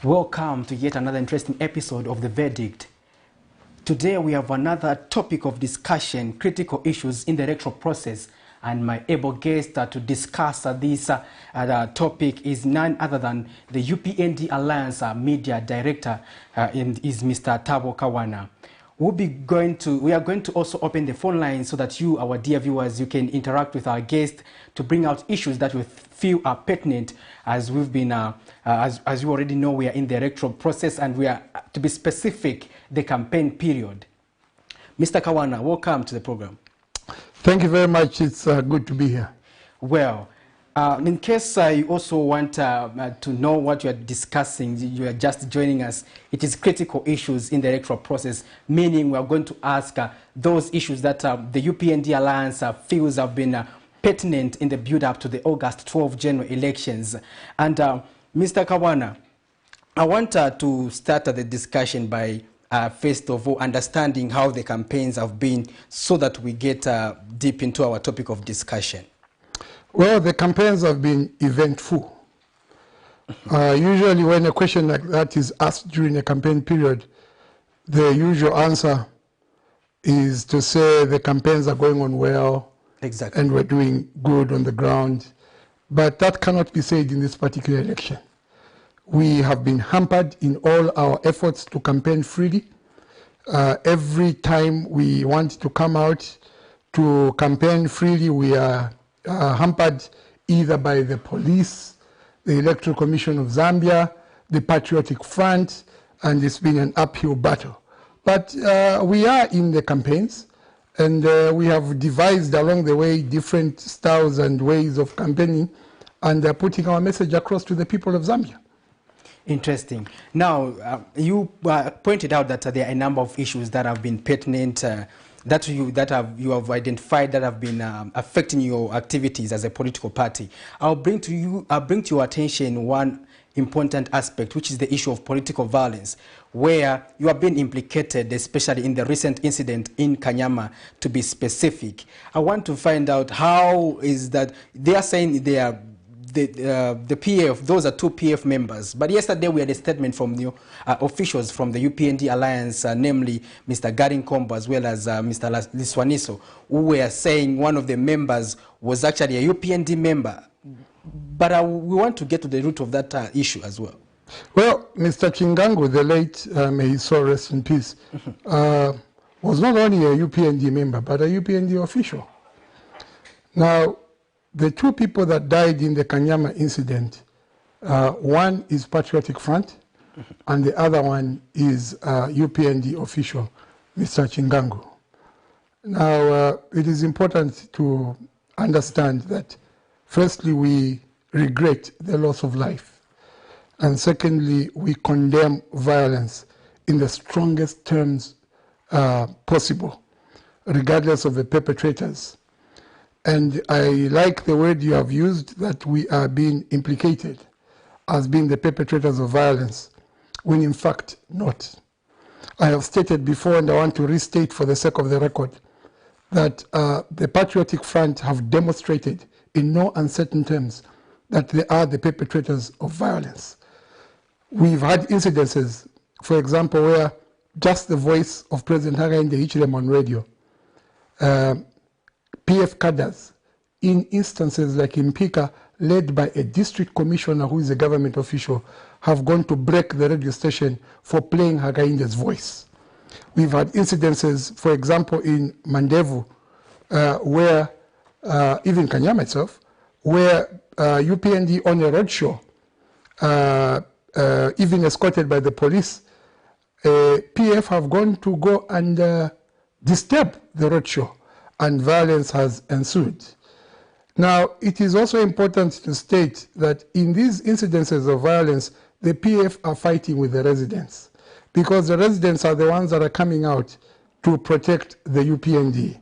Welcome to yet another interesting episode of The Verdict. Today we have another topic of discussion, critical issues in the electoral process, and my able guest to discuss this topic is none other than the UPND Alliance Media Director is Mr. THABO KAWANA. We are going to also open the phone line so that you, our dear viewers, you can interact with our guest to bring out issues that we feel are pertinent, as we've been, as you already know, we are in the electoral process, and we are, to be specific, the campaign period. Mr. Kawana, welcome to the program. Thank you very much. It's good to be here. Well, in case you also want to know what you are discussing, you are just joining us, it is critical issues in the electoral process, meaning we are going to ask those issues that the UPND Alliance feels have been pertinent in the build-up to the August 12 general elections. And Mr. Kawana, I want to start the discussion by first of all understanding how the campaigns have been so that we get deep into our topic of discussion. Well, the campaigns have been eventful. Usually when a question like that is asked during a campaign period, the usual answer is to say the campaigns are going on well. Exactly. And we're doing good on the ground. But that cannot be said in this particular election. We have been hampered in all our efforts to campaign freely. Every time we want to come out to campaign freely, we are hampered either by the police, the Electoral Commission of Zambia, the Patriotic Front, and it's been an uphill battle. But we are in the campaigns, and we have devised along the way different styles and ways of campaigning, and putting our message across to the people of Zambia. Interesting. Now, you pointed out that there are a number of issues that have been pertinent, that you have identified that have been affecting your activities as a political party. I'll bring to your attention one important aspect, which is the issue of political violence, where you have been implicated, especially in the recent incident in Kanyama, to be specific. I want to find out how is that they are saying they are the PF, those are two PF members. But yesterday we had a statement from the officials from the UPND Alliance, namely Mr. Garin Kombo as well as Mr. Liswaniso, who were saying one of the members was actually a UPND member. But we want to get to the root of that issue as well. Well, Mr. Chingangu, the late, may his soul rest in peace, was not only a UPND member, but a UPND official. Now, the two people that died in the Kanyama incident, one is Patriotic Front, and the other one is UPND official, Mr. Chingangu. Now, it is important to understand that, firstly, we regret the loss of life, and secondly, we condemn violence in the strongest terms possible, regardless of the perpetrators. And I like the word you have used, that we are being implicated as being the perpetrators of violence, when in fact not. I have stated before, and I want to restate for the sake of the record, that the Patriotic Front have demonstrated in no uncertain terms that they are the perpetrators of violence. We've had incidences, for example, where just the voice of President Hakainde Hichilema on radio, PF cadres, in instances like in Pika, led by a district commissioner who is a government official, have gone to break the radio station for playing Hakainde's voice. We've had incidences, for example, in Mandevu, where, even Kanyama itself, where UPND on a roadshow, even escorted by the police, PF have gone to go and disturb the roadshow, and violence has ensued. Now, it is also important to state that in these incidences of violence, the PF are fighting with the residents, because the residents are the ones that are coming out to protect the UPND.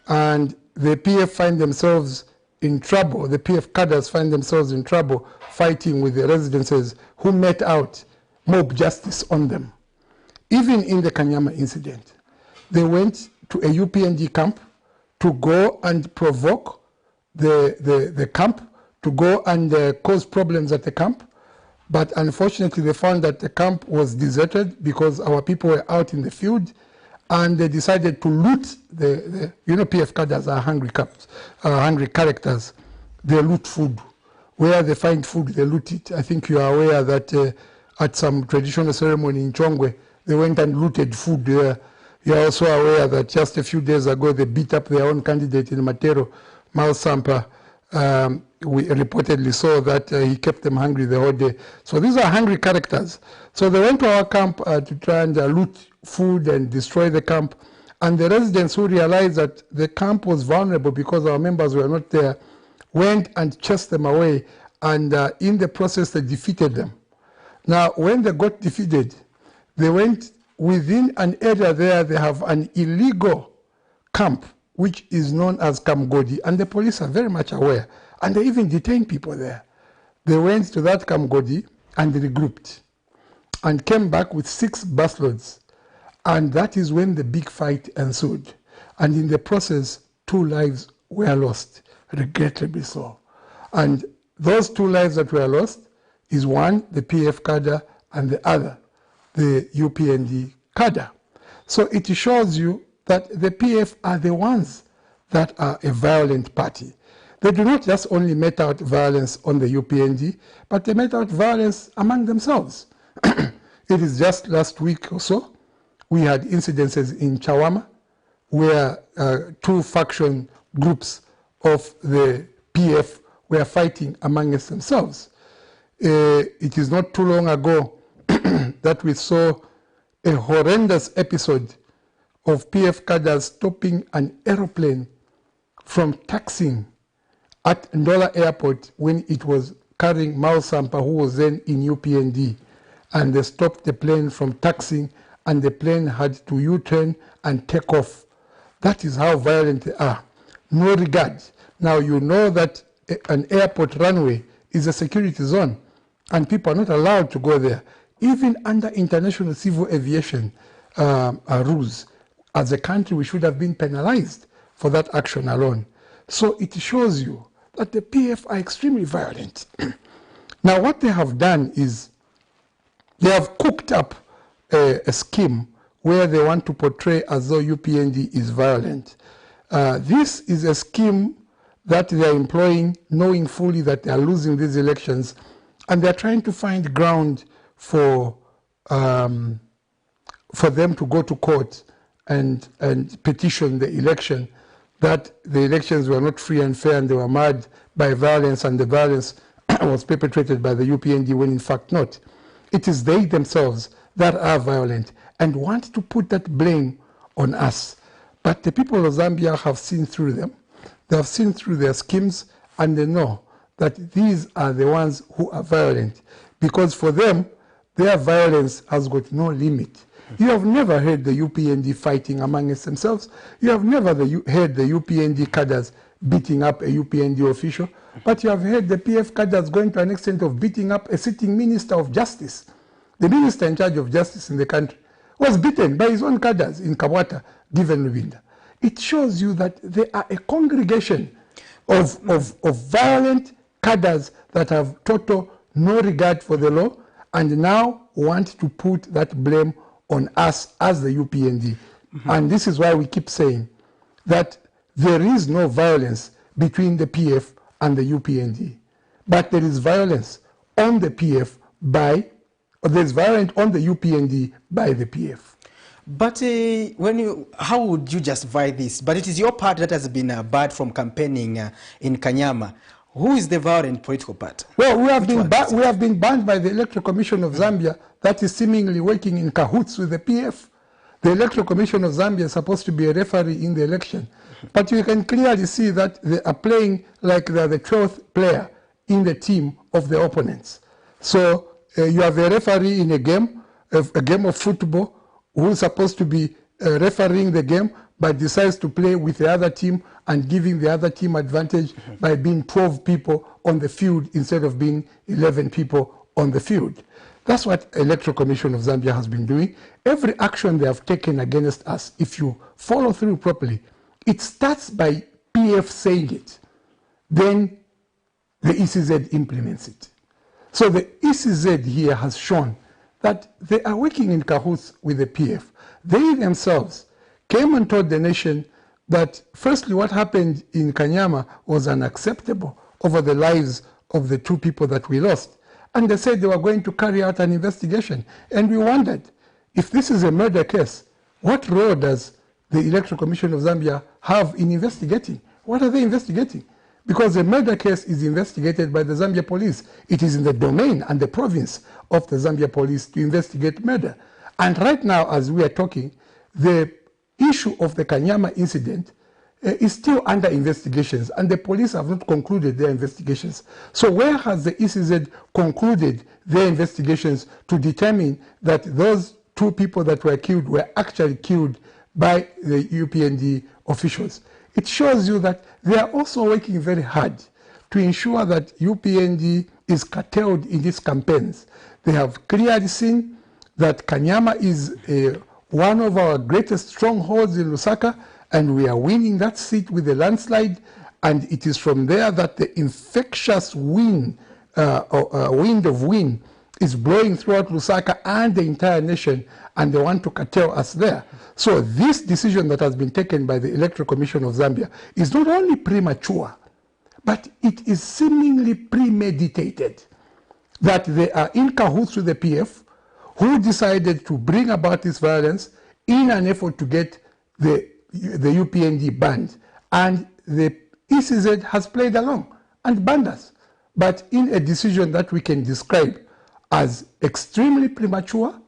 And the PF find themselves in trouble, the PF cadres find themselves in trouble fighting with the residents who met out mob justice on them. Even in the Kanyama incident, they went to a UPND camp to go and provoke the camp, to go and cause problems at the camp. But unfortunately, they found that the camp was deserted because our people were out in the field, and they decided to loot PF cadres are hungry hungry characters. They loot food. Where they find food, they loot it. I think you are aware that at some traditional ceremony in Chongwe, they went and looted food there. You are also aware that just a few days ago, they beat up their own candidate in Matero, Mal Sampa. We reportedly saw that he kept them hungry the whole day. So these are hungry characters. So they went to our camp to try and loot food and destroy the camp. And the residents who realized that the camp was vulnerable because our members were not there, went and chased them away. And in the process, they defeated them. Now, when they got defeated, they went within an area there, they have an illegal camp, which is known as Kamgodi, and the police are very much aware, and they even detain people there. They went to that Kamgodi and regrouped and came back with 6 busloads, and that is when the big fight ensued. And in the process, 2 lives were lost, regrettably so. And those 2 lives that were lost is one, the PF cadre, and the other, the UPND cadre. So it shows you that the PF are the ones that are a violent party. They do not just only mete out violence on the UPND, but they mete out violence among themselves. It is just last week or so, we had incidences in Chawama where 2 faction groups of the PF were fighting amongst themselves. It is not too long ago that we saw a horrendous episode of PF cadres stopping an aeroplane from taxiing at Ndola Airport when it was carrying Mao Sampa, who was then in UPND. And they stopped the plane from taxiing, and the plane had to U-turn and take off. That is how violent they are. No regard. Now, you know that an airport runway is a security zone, and people are not allowed to go there. Even under international civil aviation rules, as a country, we should have been penalized for that action alone. So it shows you that the PF are extremely violent. Now, what they have done is they have cooked up a scheme where they want to portray as though UPND is violent. This is a scheme that they are employing, knowing fully that they are losing these elections, and they are trying to find ground for them to go to court and petition the election, that the elections were not free and fair and they were marred by violence, and the violence was perpetrated by the UPND when in fact not. It is they themselves that are violent and want to put that blame on us. But the people of Zambia have seen through them. They have seen through their schemes, and they know that these are the ones who are violent, because for them, their violence has got no limit. You have never heard the UPND fighting amongst themselves. You have never heard the UPND cadres beating up a UPND official, but you have heard the PF cadres going to an extent of beating up a sitting minister of justice. The minister in charge of justice in the country was beaten by his own cadres in Kabwata, given Lubinda. It shows you that they are a congregation of violent cadres that have total no regard for the law, and now want to put that blame on us as the UPND. And this is why we keep saying that there is no violence between the PF and the UPND, but there is violence on the PF there's violence on the UPND by the PF. But how would you justify this? But it is your party that has been barred from campaigning in Kanyama. Who is the violent political party? Well, we have been banned by the Electoral Commission of Zambia, that is seemingly working in cahoots with the PF. The Electoral Commission of Zambia is supposed to be a referee in the election. But you can clearly see that they are playing like they are the 12th player in the team of the opponents. So you have a referee in a game of football, who is supposed to be refereeing the game, but decides to play with the other team and giving the other team advantage by being 12 people on the field instead of being 11 people on the field. That's what Electoral Commission of Zambia has been doing. Every action they have taken against us, if you follow through properly, it starts by PF saying it. Then the ECZ implements it. So the ECZ here has shown that they are working in cahoots with the PF. They themselves came and told the nation that firstly what happened in Kanyama was unacceptable over the lives of the 2 people that we lost. And they said they were going to carry out an investigation. And we wondered, if this is a murder case, what role does the Electoral Commission of Zambia have in investigating? What are they investigating? Because a murder case is investigated by the Zambia police. It is in the domain and the province of the Zambia police to investigate murder. And right now, as we are talking, the issue of the Kanyama incident is still under investigations, and the police have not concluded their investigations. So where has the ECZ concluded their investigations to determine that those 2 people that were killed were actually killed by the UPND officials? It shows you that they are also working very hard to ensure that UPND is curtailed in its campaigns. They have clearly seen that Kanyama is one of our greatest strongholds in Lusaka, and we are winning that seat with a landslide, and it is from there that the infectious wind of wind is blowing throughout Lusaka and the entire nation, and they want to curtail us there. So this decision that has been taken by the Electoral Commission of Zambia is not only premature, but it is seemingly premeditated, that they are in cahoots with the PF, who decided to bring about this violence in an effort to get the UPND banned. And the ECZ has played along and banned us, but in a decision that we can describe as extremely premature,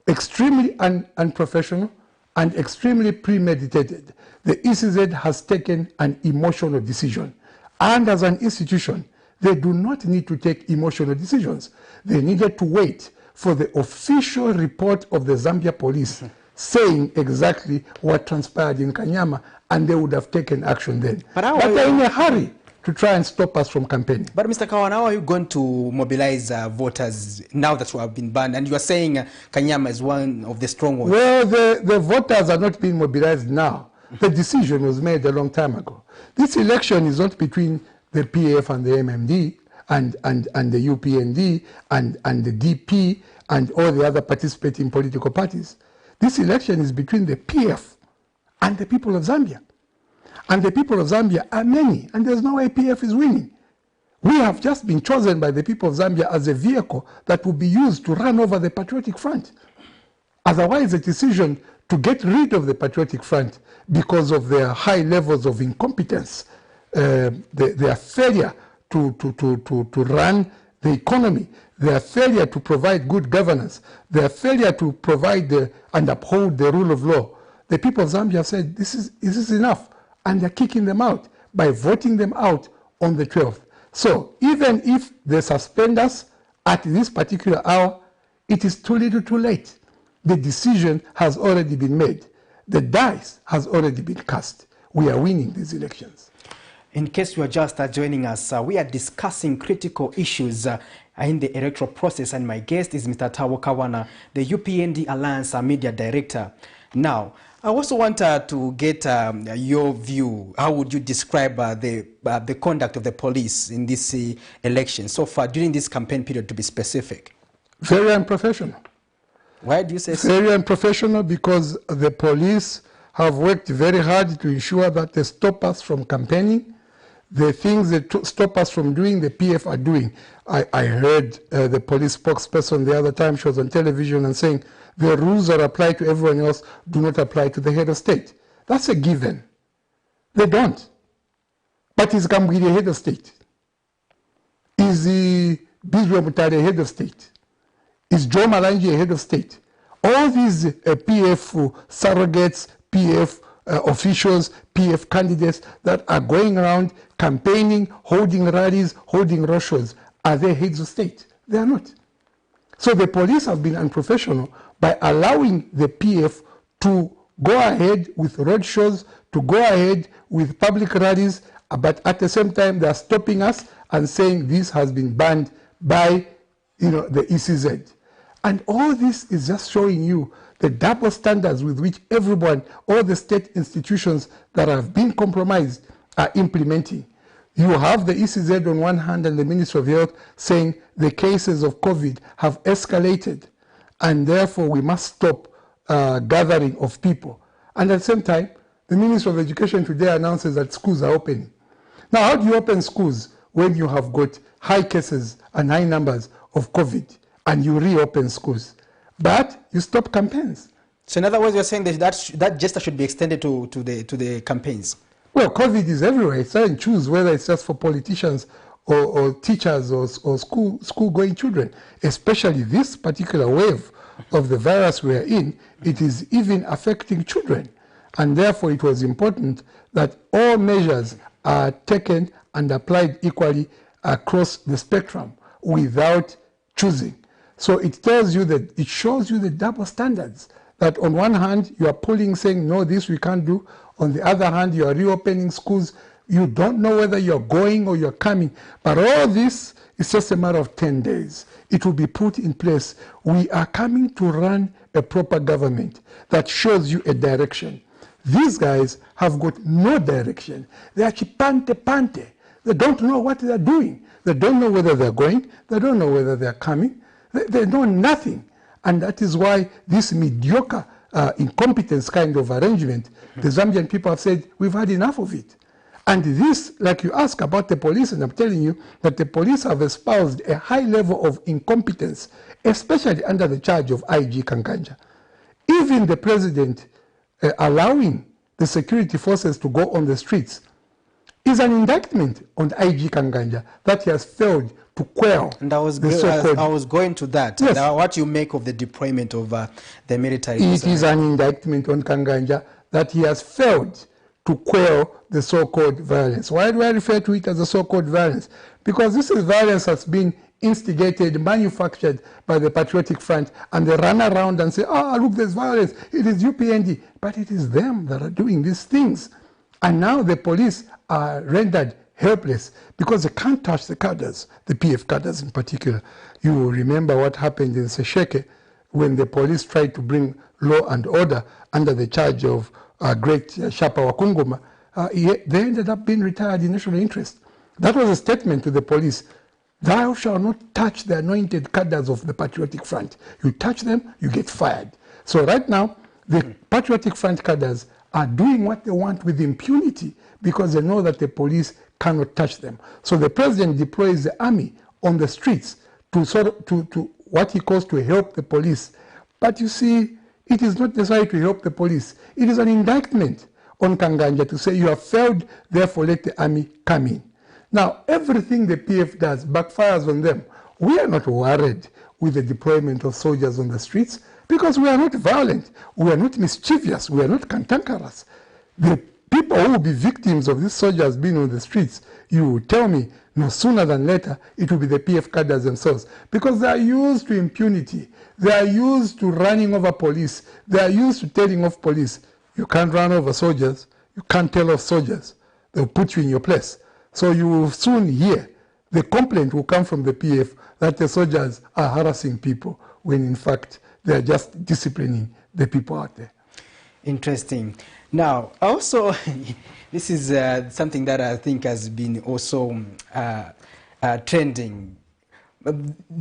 extremely unprofessional, and extremely premeditated. The ECZ has taken an emotional decision. And as an institution, they do not need to take emotional decisions. They needed to wait for the official report of the Zambia police saying exactly what transpired in Kanyama, and they would have taken action then. But they're in a hurry to try and stop us from campaigning. But Mr. Kawana, how are you going to mobilize voters now that you have been banned? And you are saying Kanyama is one of the strongholds. Well, the voters are not being mobilized now. The decision was made a long time ago. This election is not between the PF and the MMD and the UPND and the DP and all the other participating political parties. This election is between the PF and the people of Zambia. And the people of Zambia are many, and there's no way PF is winning. We have just been chosen by the people of Zambia as a vehicle that will be used to run over the Patriotic Front. Otherwise, the decision to get rid of the Patriotic Front because of their high levels of incompetence, their failure to run the economy, their failure to provide good governance, their failure to provide and uphold the rule of law. The people of Zambia said, this is enough, and they're kicking them out by voting them out on the 12th. So even if they suspend us at this particular hour, it is too little too late. The decision has already been made. The dice has already been cast. We are winning these elections. In case you are just joining us, we are discussing critical issues in the electoral process, and my guest is Mr. THABO KAWANA, the UPND Alliance Media Director. Now, I also want to get your view. How would you describe the conduct of the police in this election so far, during this campaign period, to be specific? Very unprofessional. Why do you say so? Very unprofessional because the police have worked very hard to ensure that they stop us from campaigning. The things that stop us from doing, the PF are doing. I heard the police spokesperson the other time, she was on television and saying, the rules that apply to everyone else do not apply to the head of state. That's a given. They don't. But is Kamgiri head of state? Is Bizwe Mutare head of state? Is Joe Malangi a head of state? All these PF surrogates, PF officials, PF candidates that are going around campaigning, holding rallies, holding roadshows, are they heads of state? They are not. So the police have been unprofessional by allowing the PF to go ahead with roadshows, to go ahead with public rallies, but at the same time they are stopping us and saying this has been banned by the ECZ. And all this is just showing you the double standards with which everyone, all the state institutions that have been compromised, are implementing. You have the ECZ on one hand and the Ministry of Health saying the cases of COVID have escalated and therefore we must stop gathering of people. And at the same time, the Ministry of Education today announces that schools are opening. Now, how do you open schools when you have got high cases and high numbers of COVID and you reopen schools? But you stop campaigns. So in other words, you're saying that gesture should be extended to the campaigns. Well, COVID is everywhere. It doesn't choose whether it's just for politicians or teachers or school-going children. Especially this particular wave of the virus we are in, it is even affecting children. And therefore, it was important that all measures are taken and applied equally across the spectrum without choosing. So it tells you that, it shows you the double standards. That on one hand, you are pulling, saying, no, this we can't do. On the other hand, you are reopening schools. You don't know whether you're going or you're coming. But all this is just a matter of 10 days. It will be put in place. We are coming to run a proper government that shows you a direction. These guys have got no direction. They are chipante. They don't know what they're doing. They don't know whether they're going. They don't know whether they're coming. They know nothing. And that is why this mediocre incompetence kind of arrangement, the Zambian people have said, we've had enough of it. And this, like you ask about the police, and I'm telling you that the police have espoused a high level of incompetence, especially under the charge of IG Kankanja. Even the president allowing the security forces to go on the streets is an indictment on IG Kankanja that he has failed to quell. And I was going to that. Yes. What you make of the deployment of the military? It is an indictment on Kankanja that he has failed to quell the so-called violence. Why do I refer to it as a so-called violence? Because this is violence that's been instigated, manufactured by the Patriotic Front, and they run around and say, oh, look, there's violence. It is UPND. But it is them that are doing these things. And now the police are rendered helpless because they can't touch the cadres, the PF cadres in particular. You will remember what happened in Sesheke when the police tried to bring law and order under the charge of great Shapa Wakunguma. They ended up being retired in national interest. That was a statement to the police. Thou shalt not touch the anointed cadres of the Patriotic Front. You touch them, you get fired. So right now, the Patriotic Front cadres are doing what they want with impunity because they know that the police cannot touch them. So the president deploys the army on the streets to to what he calls to help the police. But you see, it is not necessary to help the police. It is an indictment on Kankanja to say you have failed, therefore let the army come in. Now, everything the PF does backfires on them. We are not worried with the deployment of soldiers on the streets because we are not violent, we are not mischievous, we are not cantankerous. The people who will be victims of these soldiers being on the streets, you will tell me, no sooner than later, it will be the PF cadres themselves because they are used to impunity. They are used to running over police. They are used to telling off police. You can't run over soldiers. You can't tell off soldiers. They'll put you in your place. So you will soon hear the complaint will come from the PF that the soldiers are harassing people when in fact they are just disciplining the people out there. Interesting. Now, also, this is something that I think has been also trending.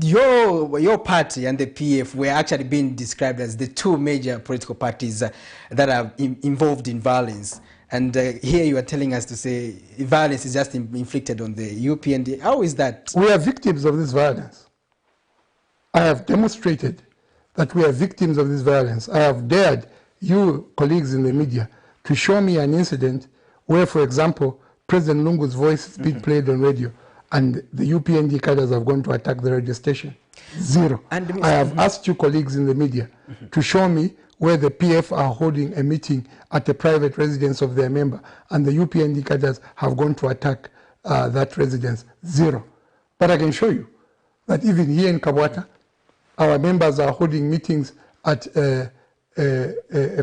Your party and the PF were actually being described as the two major political parties that are involved in violence. And here you are telling us to say violence is just inflicted on the UPND. How is that? We are victims of this violence. I have demonstrated that we are victims of this violence. I have dared you, colleagues in the media, to show me an incident where, for example, President Lungu's voice has been played on radio and the UPND cadres have gone to attack the radio station. Zero. And I have asked you, colleagues in the media, to show me where the PF are holding a meeting at the private residence of their member and the UPND cadres have gone to attack that residence. Zero. But I can show you that even here in Kabwata, our members are holding meetings at a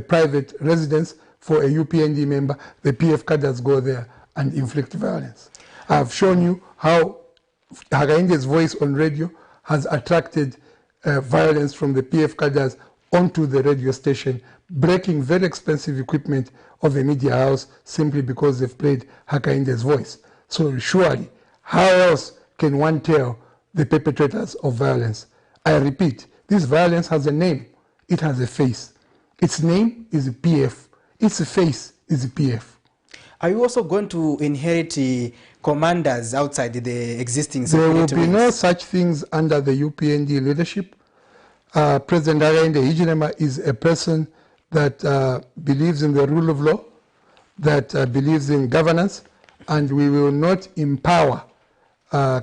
private residence for a UPND member. The PF cadres go there and inflict violence. I have shown you how Hakainde's voice on radio has attracted violence from the PF cadres onto the radio station, breaking very expensive equipment of the media house simply because they've played Hakainde's voice. So surely, how else can one tell the perpetrators of violence? I repeat, this violence has a name. It has a face. Its name is PF. Its face is PF. Are you also going to inherit commanders outside the existing There will security be no wings? such things under the UPND leadership. President Hakainde Hichilema is a person that believes in the rule of law, that believes in governance, and we will not empower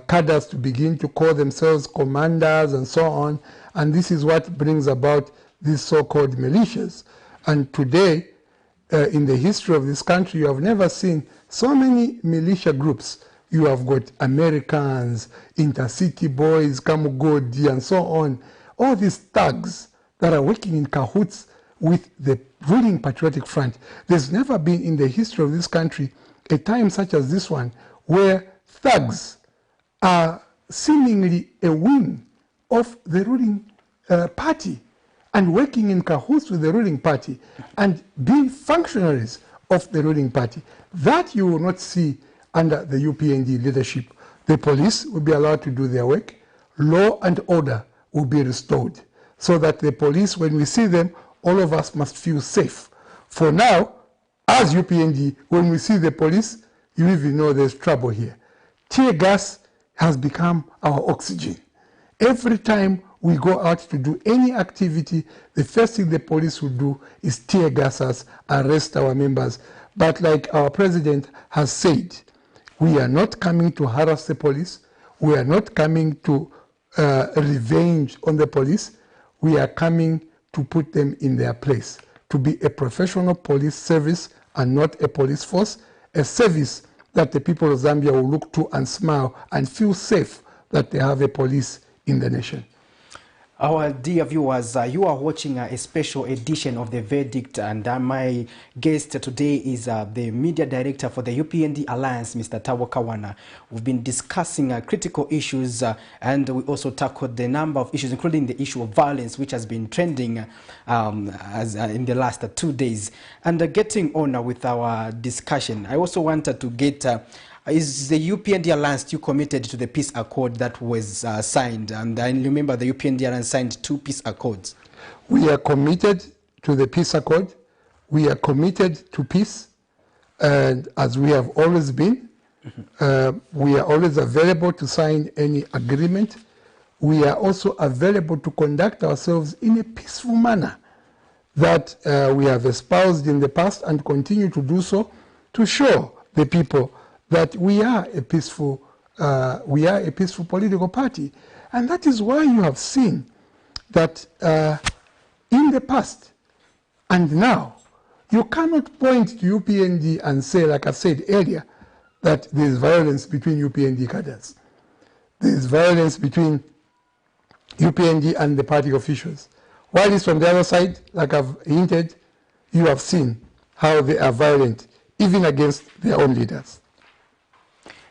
cadres to begin to call themselves commanders and so on. And this is what brings about these so-called militias. And today, in the history of this country, you have never seen so many militia groups. You have got Americans, intercity boys, Kamugodi, and so on. All these thugs that are working in cahoots with the ruling Patriotic Front. There's never been in the history of this country a time such as this one where thugs are seemingly a wing of the ruling party and working in cahoots with the ruling party and being functionaries of the ruling party. That you will not see under the UPND leadership. The police will be allowed to do their work. Law and order will be restored so that the police, when we see them, all of us must feel safe. For now, as UPND, when we see the police, you even know there's trouble here. Tear gas has become our oxygen. Every time we go out to do any activity, the first thing the police will do is tear gas us, arrest our members. But like our president has said, we are not coming to harass the police. We are not coming to revenge on the police. We are coming to put them in their place, to be a professional police service and not a police force, a service that the people of Zambia will look to and smile and feel safe that they have a police in the nation. Our dear viewers, you are watching a special edition of The Verdict, and my guest today is the media director for the UPND Alliance, Mr. THABO KAWANA. We've been discussing critical issues and we also tackled the number of issues, including the issue of violence, which has been trending in the last 2 days. And getting on with our discussion, I also wanted to get is the UPND Alliance still committed to the peace accord that was signed? And I remember the UPND Alliance signed 2 peace accords. We are committed to the peace accord. We are committed to peace, and as we have always been, we are always available to sign any agreement. We are also available to conduct ourselves in a peaceful manner that we have espoused in the past and continue to do so, to show the people that we are a peaceful political party. And that is why you have seen that in the past and now, you cannot point to UPND and say, like I said earlier, that there is violence between UPND cadres. There is violence between UPND and the party officials. While it's from the other side, like I've hinted, you have seen how they are violent, even against their own leaders.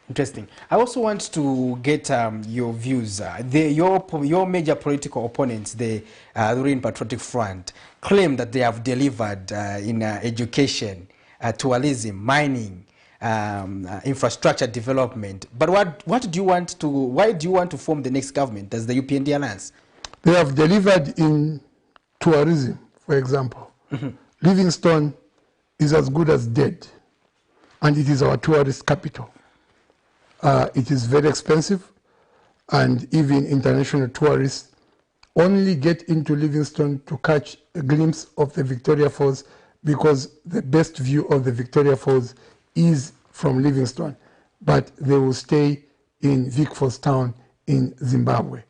Interesting. I also want to get your views. Your major political opponents, the ruling Patriotic Front, claim that they have delivered in education, tourism, mining, infrastructure development. But what do you want to? Why do you want to form the next government as the UPND Alliance? They have delivered in tourism, for example. Livingstone is as good as dead, and it is our tourist capital. It is very expensive, and even international tourists only get into Livingstone to catch a glimpse of the Victoria Falls, because the best view of the Victoria Falls is from Livingstone, but they will stay in Vic Falls town in Zimbabwe.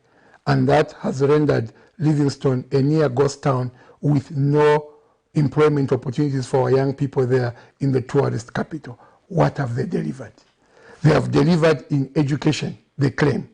And that has rendered Livingstone a near ghost town with no employment opportunities for our young people there in the tourist capital. What have they delivered? They have delivered in education, they claim.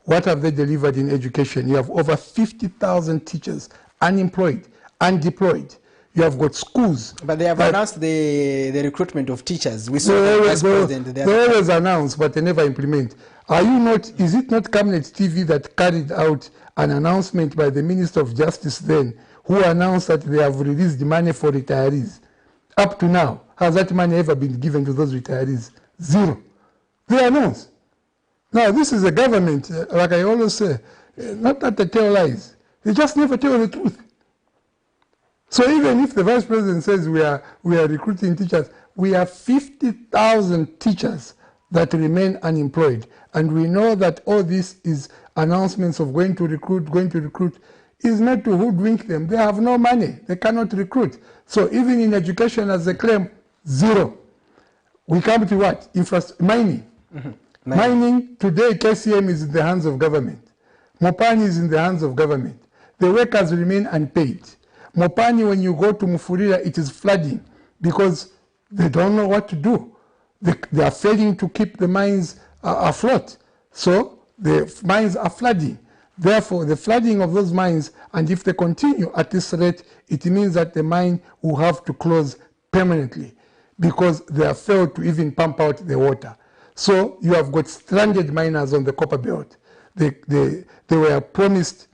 What have they delivered in education? You have over 50,000 teachers unemployed, undeployed. You have got schools. But they have announced the recruitment of teachers. We saw the vice president. They always announce, but they never implement. Are you not? Is it not Cabinet TV that carried out an announcement by the Minister of Justice then, who announced that they have released the money for retirees? Up to now, has that money ever been given to those retirees? Zero. They announce. Now, this is a government, like I always say, not that they tell lies. They just never tell the truth. So even if the Vice President says we are recruiting teachers, we have 50,000 teachers that remain unemployed. And we know that all this is announcements of going to recruit, is not to hoodwink them. They have no money. They cannot recruit. So even in education, as they claim, zero. We come to what? Mining. Mm-hmm. Mining, today, KCM is in the hands of government. Mopani is in the hands of government. The workers remain unpaid. Mopani, when you go to Mufurira, it is flooding because they don't know what to do. They are failing to keep the mines afloat. So the mines are flooding. Therefore, the flooding of those mines, and if they continue at this rate, it means that the mine will have to close permanently because they have failed to even pump out the water. So you have got stranded miners on the copper belt. They were promised,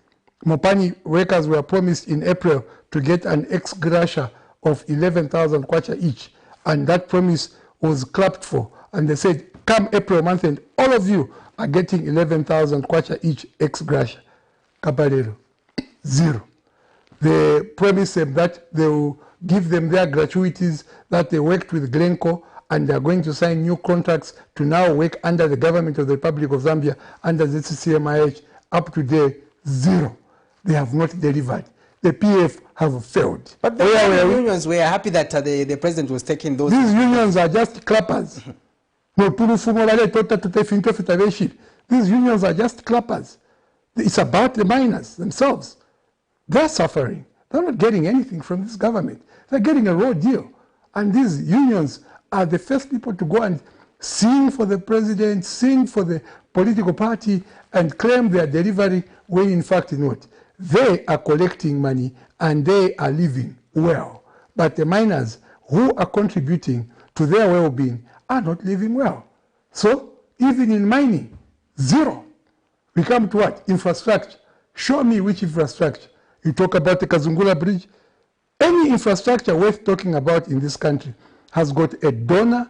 Mopani workers were promised in April to get an ex gratia of 11,000 kwacha each. And that promise was clapped for. And they said, come April month end, all of you are getting 11,000 kwacha each ex gratia. Caparero, zero. They promised them that they will give them their gratuities, that they worked with Glencore, and they are going to sign new contracts to now work under the government of the Republic of Zambia, under the CCMIH. Up to date, zero. They have not delivered. The PF have failed. But the unions were happy that the president was taking those. These unions are just clappers. These unions are just clappers. It's about the miners themselves. They're suffering. They're not getting anything from this government. They're getting a raw deal. And these unions are the first people to go and sing for the president, sing for the political party, and claim their delivery when in fact not. They are collecting money and they are living well. But the miners who are contributing to their well-being are not living well. So even in mining, zero. We come to what? Infrastructure. Show me which infrastructure. You talk about the Kazungula Bridge. Any infrastructure worth talking about in this country has got a donor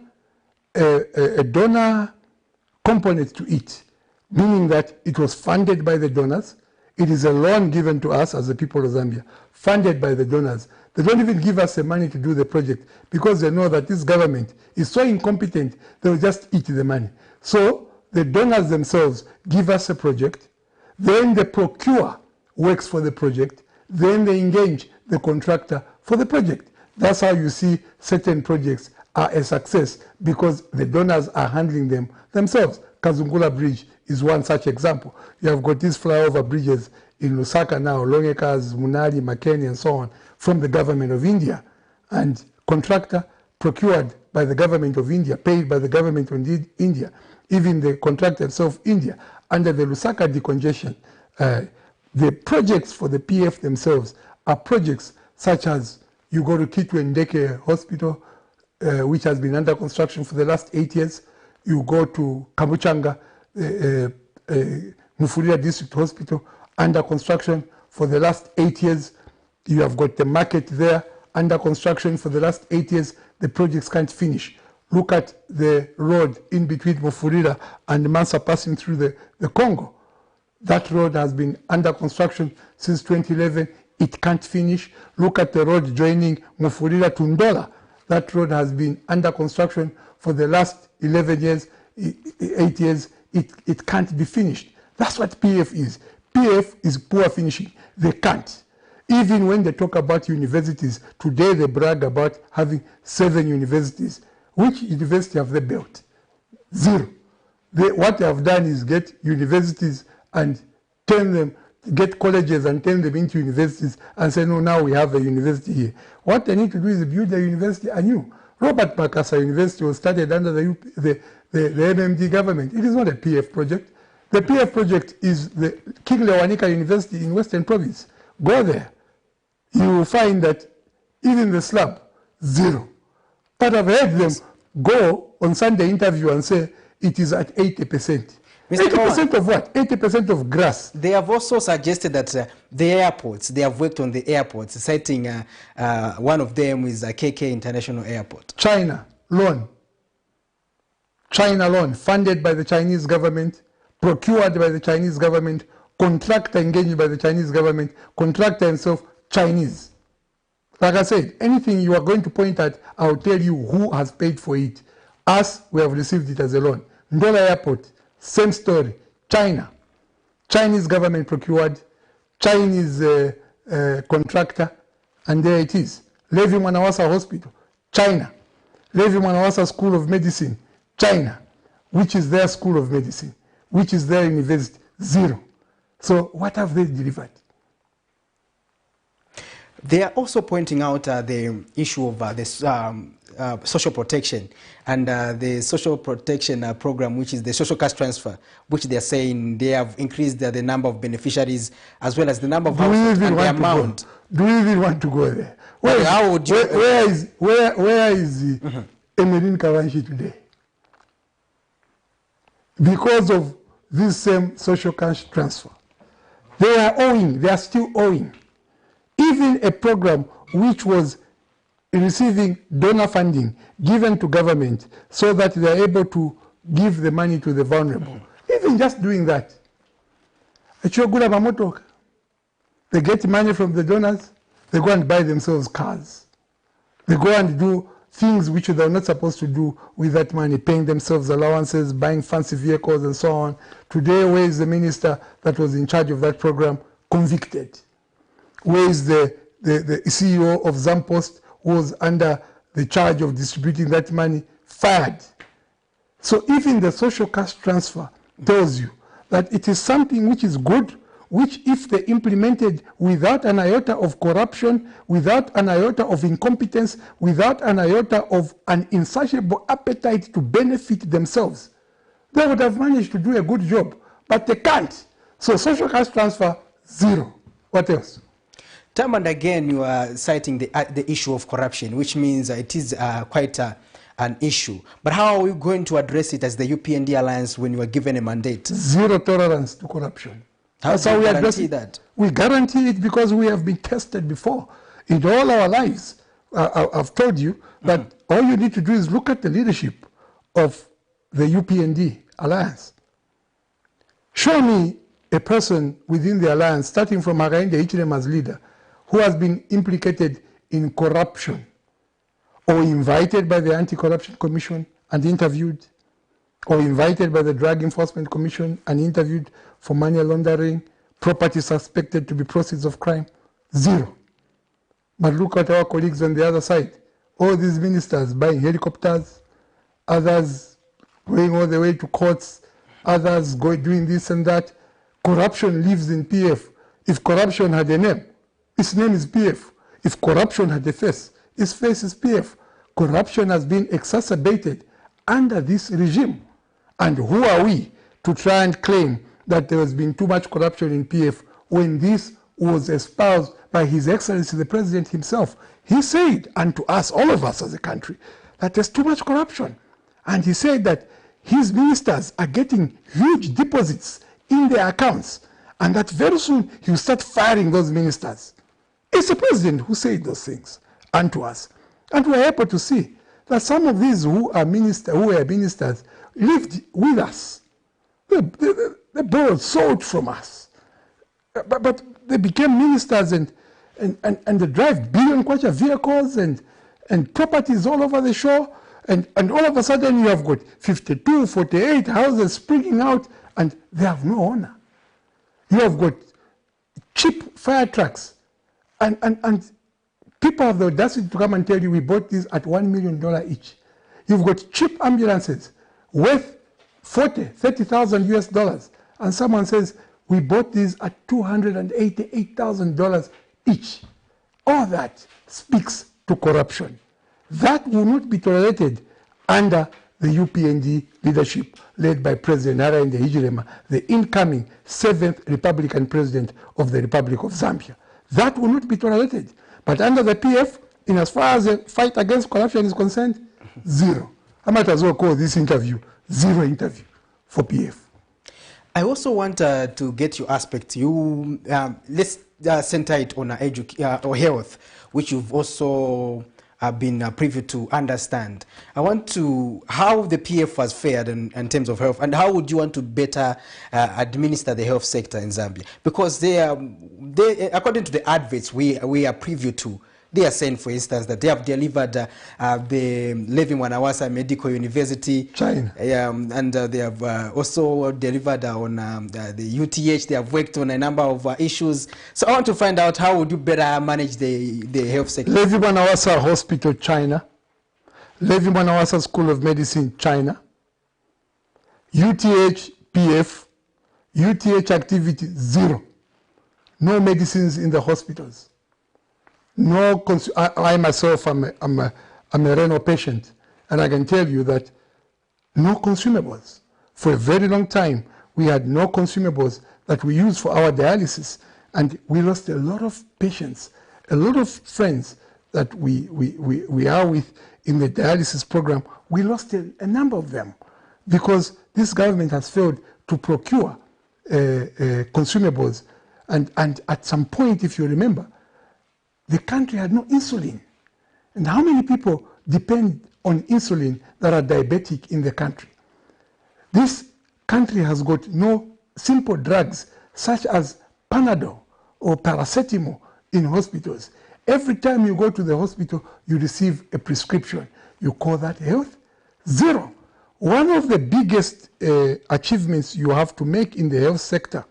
component to it, meaning that it was funded by the donors. It is a loan given to us as the people of Zambia, funded by the donors. They don't even give us the money to do the project because they know that this government is so incompetent, they will just eat the money. So the donors themselves give us a project, then they procure works for the project, then they engage the contractor for the project. That's how you see certain projects are a success because the donors are handling them themselves. Kazungula Bridge is one such example. You have got these flyover bridges in Lusaka now, Longekas, Munali, Makeni, and so on, from the government of India. And contractor procured by the government of India, paid by the government of India, even the contractor itself, India, under the Lusaka decongestion. The projects for the PF themselves are projects such as you go to Kitwe Ndeke Hospital, which has been under construction for the last 8 years. You go to Kabuchanga, Mufulira District Hospital, under construction for the last 8 years. You have got the market there, under construction for the last 8 years. The projects can't finish. Look at the road in between Mufulira and Mansa passing through the Congo. That road has been under construction since 2011. It can't finish. Look at the road joining Mufulira to Ndola. That road has been under construction for the last 11 years, 8 years. It can't be finished. That's what PF is. PF is poor finishing. They can't. Even when they talk about universities, today they brag about having 7 universities. Which university have they built? Zero. What they have done is get universities and turn them, get colleges and turn them into universities and say, no, now we have a university here. What they need to do is build a university anew. Robert Makasa University was started under the MMD government. It is not a PF project. The PF project is the King Lewanika University in Western Province. Go there. You will find that even the slab, zero. But I've heard them go on Sunday interview and say it is at 80%. 80% of what? 80% of grass. They have also suggested that the airports, they have worked on the airports, citing one of them is KK International Airport. China, loan. China loan funded by the Chinese government, procured by the Chinese government, contractor engaged by the Chinese government, contractor himself Chinese. Like I said, anything you are going to point at, I'll tell you who has paid for it. Us, we have received it as a loan. Ndola Airport, same story. China. Chinese government procured, Chinese contractor, and there it is. Levi Mwanawasa Hospital, China. Levi Mwanawasa School of Medicine, China. Which is their school of medicine? Which is their university? Zero. So what have they delivered? They are also pointing out the issue of this social protection and the social protection program, which is the social cash transfer, which they are saying they have increased the number of beneficiaries as well as the number of households and the amount. Do we even want to go there? Where is Emeline Kawanshi today? Because of this same social cash transfer. They are owing, they are still owing. Even a program which was receiving donor funding given to government so that they are able to give the money to the vulnerable. Even just doing that. They get money from the donors, they go and buy themselves cars. They go and do things which they're not supposed to do with that money, paying themselves allowances, buying fancy vehicles and so on. Today, where is the minister that was in charge of that program? Convicted. Where is the CEO of Zampost who was under the charge of distributing that money? Fired. So even the social cash transfer tells you that it is something which is good, which if they implemented without an iota of corruption, without an iota of incompetence, without an iota of an insatiable appetite to benefit themselves, they would have managed to do a good job. But they can't. So social cash transfer, zero. What else? Time and again, you are citing the issue of corruption, which means it is quite an issue. But how are we going to address it as the UPND Alliance when you are given a mandate? Zero tolerance to corruption. That's how we guarantee that. We guarantee it because we have been tested before. In all our lives, I've told you that all you need to do is look at the leadership of the UPND Alliance. Show me a person within the alliance, starting from Hakainde Hichilema as leader, who has been implicated in corruption or invited by the Anti-Corruption Commission and interviewed, or invited by the Drug Enforcement Commission and interviewed for money laundering, property suspected to be proceeds of crime. Zero. But look at our colleagues on the other side. All these ministers buying helicopters, others going all the way to courts, others doing this and that. Corruption lives in PF. If corruption had a name, its name is PF. If corruption had a face, its face is PF. Corruption has been exacerbated under this regime. And who are we to try and claim that there has been too much corruption in PF when this was espoused by His Excellency the President himself? He said unto us, all of us as a country, that there's too much corruption. And he said that his ministers are getting huge deposits in their accounts and that very soon he will start firing those ministers. It's the President who said those things unto us. And we are able to see that some of these who were ministers lived with us. They borrowed, sold from us. But they became ministers and they drive billion kwacha vehicles and properties all over the shore. And all of a sudden you have got 52, 48 houses springing out and they have no owner. You have got cheap fire trucks and people have the audacity to come and tell you we bought these at $1 million each. You've got cheap ambulances worth 40, 30,000 US dollars. And someone says, we bought these at $288,000 each. All that speaks to corruption. That will not be tolerated under the UPND leadership led by President Hakainde Hichilema, the incoming 7th Republican President of the Republic of Zambia. That will not be tolerated. But under the PF, in as far as the fight against corruption is concerned, zero. I might as well call this interview zero interview for PF. I also want to get your aspect. Let's center it on or health, which you've also been privy to understand. I want to, how the PF has fared in terms of health, and how would you want to better administer the health sector in Zambia? Because they, according to the adverts we are privy to, they are saying, for instance, that they have delivered the Levi Mwanawasa Medical University, China, and they have also delivered on the UTH. They have worked on a number of issues. So I want to find out, how would you better manage the health sector? Levi Mwanawasa Hospital, China. Levi Mwanawasa School of Medicine, China. UTH PF. UTH activity, 0. No medicines in the hospitals. No, I myself am a renal patient, and I can tell you that no consumables. For a very long time, we had no consumables that we use for our dialysis, and we lost a lot of patients, a lot of friends that we are with in the dialysis program. We lost a number of them because this government has failed to procure consumables, and at some point, if you remember, the country had no insulin. And how many people depend on insulin that are diabetic in the country? This country has got no simple drugs such as Panadol or paracetamol in hospitals. Every time you go to the hospital, you receive a prescription. You call that health? 0. One of the biggest achievements you have to make in the health sector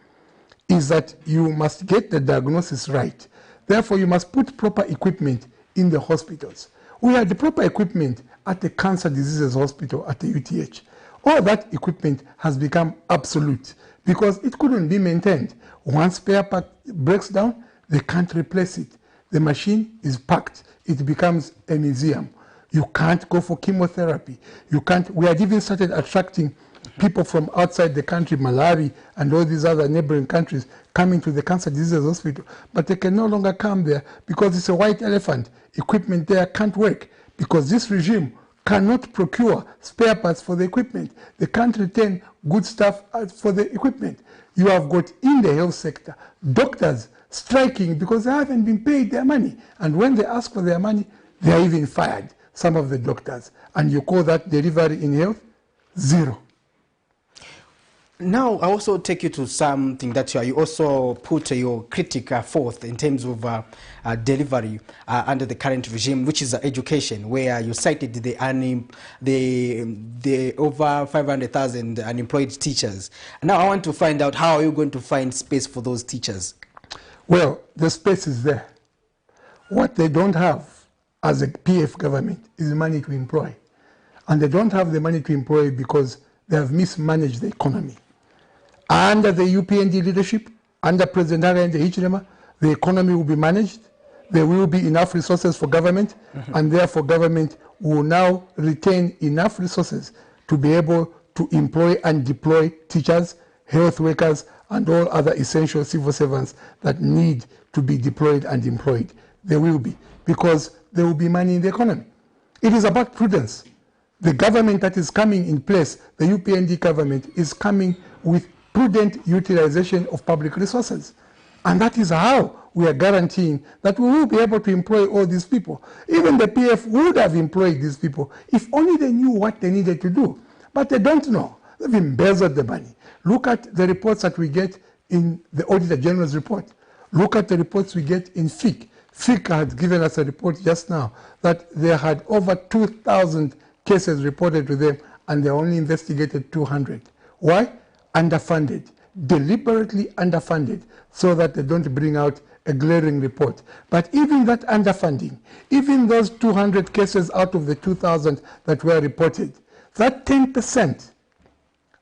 is that you must get the diagnosis right. Therefore, you must put proper equipment in the hospitals. We had the proper equipment at the Cancer Diseases Hospital at the UTH. All that equipment has become obsolete because it couldn't be maintained. Once spare part breaks down, they can't replace it. The machine is packed. It becomes a museum. You can't go for chemotherapy. You can't. We had even started attracting people from outside the country, Malawi and all these other neighboring countries, coming to the Cancer Diseases Hospital. But they can no longer come there because it's a white elephant. Equipment there can't work because this regime cannot procure spare parts for the equipment. They can't retain good stuff for the equipment. You have got in the health sector doctors striking because they haven't been paid their money. And when they ask for their money, they are even fired, some of the doctors. And you call that delivery in health? 0. Now, I also take you to something that you also put your critique forth in terms of delivery under the current regime, which is education, where you cited the over 500,000 unemployed teachers. Now, I want to find out, how are you going to find space for those teachers? Well, the space is there. What they don't have as a PF government is money to employ. And they don't have the money to employ because they have mismanaged the economy. Under the UPND leadership, under President Hakainde Hichilema, the economy will be managed. There will be enough resources for government, and therefore government will now retain enough resources to be able to employ and deploy teachers, health workers, and all other essential civil servants that need to be deployed and employed. There will be, because there will be money in the economy. It is about prudence. The government that is coming in place, the UPND government, is coming with prudent utilization of public resources. And that is how we are guaranteeing that we will be able to employ all these people. Even the PF would have employed these people if only they knew what they needed to do. But they don't know. They've embezzled the money. Look at the reports that we get in the Auditor General's report. Look at the reports we get in FIC. FIC had given us a report just now that they had over 2,000 cases reported to them and they only investigated 200. Why? Underfunded, deliberately underfunded, so that they don't bring out a glaring report. But even that underfunding, even those 200 cases out of the 2,000 that were reported, that 10%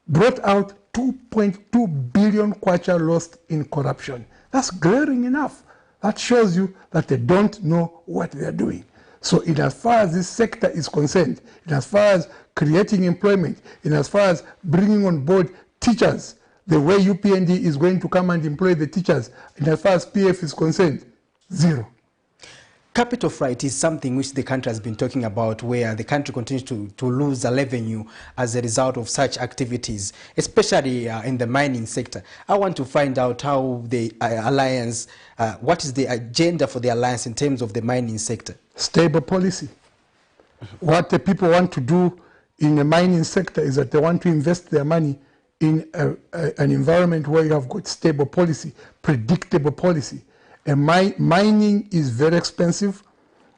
brought out 2.2 billion kwacha lost in corruption. That's glaring enough. That shows you that they don't know what they are doing. So in as far as this sector is concerned, in as far as creating employment, in as far as bringing on board teachers, the way UPND is going to come and employ the teachers, and as far as PF is concerned, 0. Capital flight is something which the country has been talking about, where the country continues to lose a revenue as a result of such activities, especially in the mining sector. I want to find out how the alliance, what is the agenda for the alliance in terms of the mining sector? Stable policy. What the people want to do in the mining sector is that they want to invest their money in an environment where you have got stable policy, predictable policy. And mining is very expensive,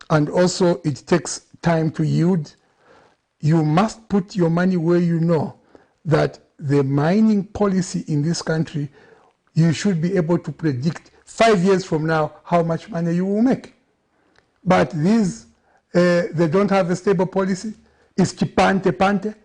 and also it takes time to yield. You must put your money where you know that the mining policy in this country, you should be able to predict 5 years from now how much money you will make. But these, they don't have a stable policy. It's chipante pante.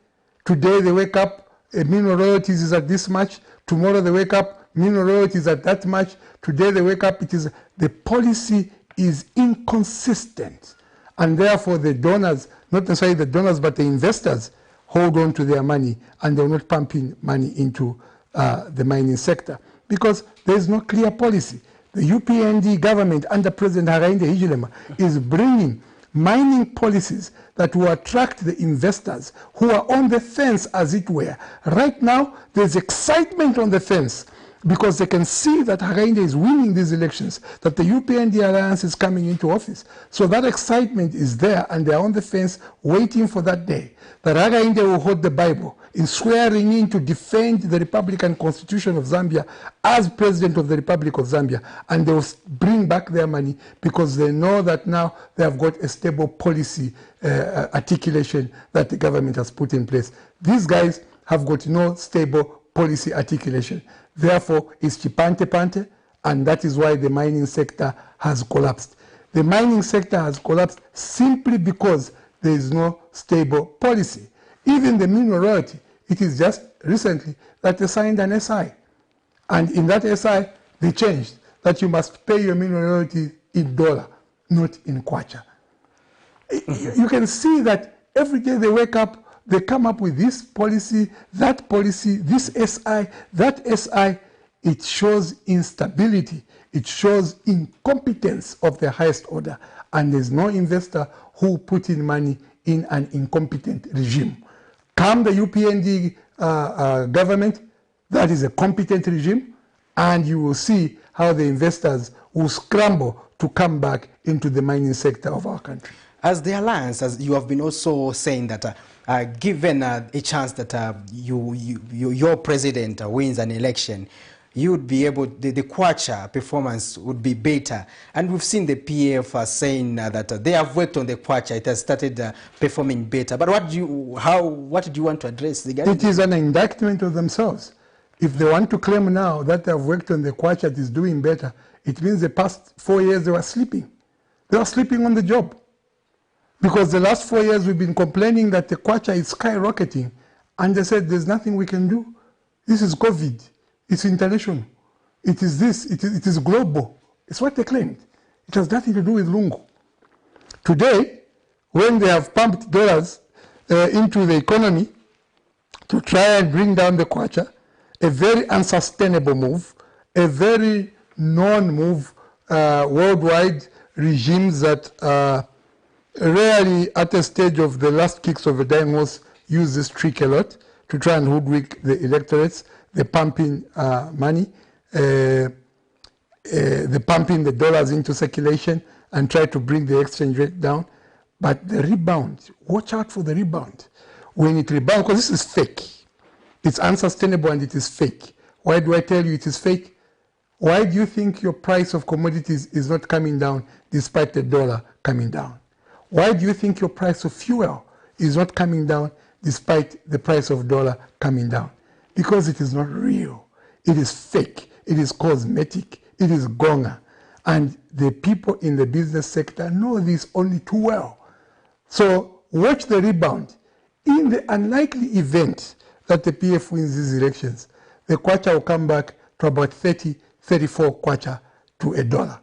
Today they wake up, mineral royalties is at this much. Tomorrow they wake up, mineral royalties at that much. Today they wake up, the policy is inconsistent. And therefore the donors, not necessarily the donors, but the investors hold on to their money, and they're not pumping money into the mining sector because there is no clear policy. The UPND government under President Hakainde Hichilema is bringing mining policies that will attract the investors who are on the fence, as it were. Right now, there's excitement on the fence because they can see that Hakainde is winning these elections, that the UPND alliance is coming into office. So that excitement is there, and they're on the fence waiting for that day that Hakainde will hold the Bible in swearing in to defend the Republican Constitution of Zambia as President of the Republic of Zambia, and they will bring back their money because they know that now they have got a stable policy articulation that the government has put in place. These guys have got no stable policy articulation. Therefore, it's chipante pante, and that is why the mining sector has collapsed. The mining sector has collapsed simply because there is no stable policy. Even the mineral royalty, it is just recently that they signed an SI. And in that SI, they changed that you must pay your mineral royalty in dollar, not in kwacha. You can see that every day they wake up, they come up with this policy, this SI, that SI. It shows instability. It shows incompetence of the highest order. And there's no investor who put in money in an incompetent regime. Come the UPND government, that is a competent regime, and you will see how the investors will scramble to come back into the mining sector of our country. As the alliance, as you have been also saying that given a chance that your president wins an election, you would be able, the kwacha performance would be better. And we've seen the PF saying that they have worked on the kwacha, it has started performing better. But what do you want to address? It is an indictment of themselves. If they want to claim now that they have worked on the kwacha, it is doing better, it means the past 4 years they were sleeping. They were sleeping on the job. Because the last 4 years we've been complaining that the kwacha is skyrocketing, and they said there's nothing we can do. This is COVID. It's international. It is this. It is global. It's what they claimed. It has nothing to do with Lungu. Today, when they have pumped dollars into the economy to try and bring down the kwacha, a very unsustainable move, a very non-move, worldwide regimes that rarely at the stage of the last kicks of a dying horse use this trick a lot to try and hoodwink the electorates. The pumping money, the pumping the dollars into circulation and try to bring the exchange rate down. But the rebound, watch out for the rebound. When it rebounds, because this is fake. It's unsustainable and it is fake. Why do I tell you it is fake? Why do you think your price of commodities is not coming down despite the dollar coming down? Why do you think your price of fuel is not coming down despite the price of dollar coming down? Because it is not real. It is fake. It is cosmetic. It is gonga. And the people in the business sector know this only too well. So watch the rebound. In the unlikely event that the PF wins these elections, the kwacha will come back to about 30, 34 kwacha to $1.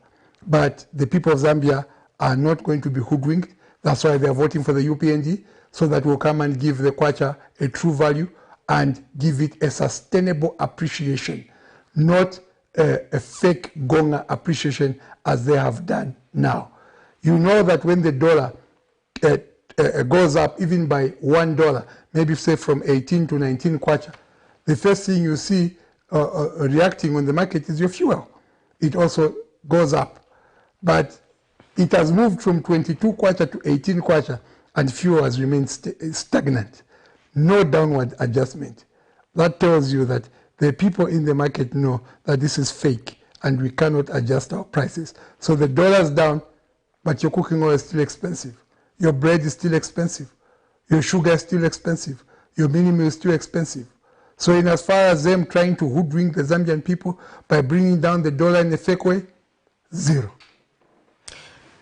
But the people of Zambia are not going to be hoodwinked. That's why they are voting for the UPND, so that will come and give the kwacha a true value and give it a sustainable appreciation, not a fake gonga appreciation as they have done now. You know that when the dollar goes up even by $1, maybe say from 18 to 19 kwacha, the first thing you see reacting on the market is your fuel. It also goes up. But it has moved from 22 kwacha to 18 kwacha, and fuel has remained stagnant. No downward adjustment. That tells you that the people in the market know that this is fake and we cannot adjust our prices. So the dollar's down, but your cooking oil is still expensive. Your bread is still expensive. Your sugar is still expensive. Your minimum is still expensive. So in as far as them trying to hoodwink the Zambian people by bringing down the dollar in a fake way, zero.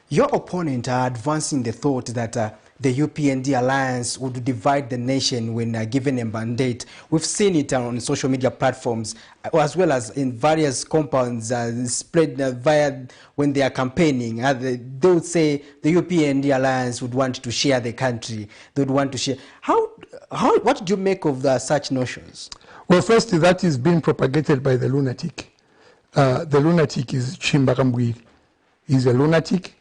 Your opponent are advancing the thought that the UPND alliance would divide the nation when given a mandate. We've seen it on social media platforms as well as in various compounds spread via when they are campaigning. They would say the UPND alliance would want to share the country. They would want to share. What do you make of such notions? Well, firstly, that is being propagated by the lunatic. The lunatic is Chimbakambwiri. He's a lunatic.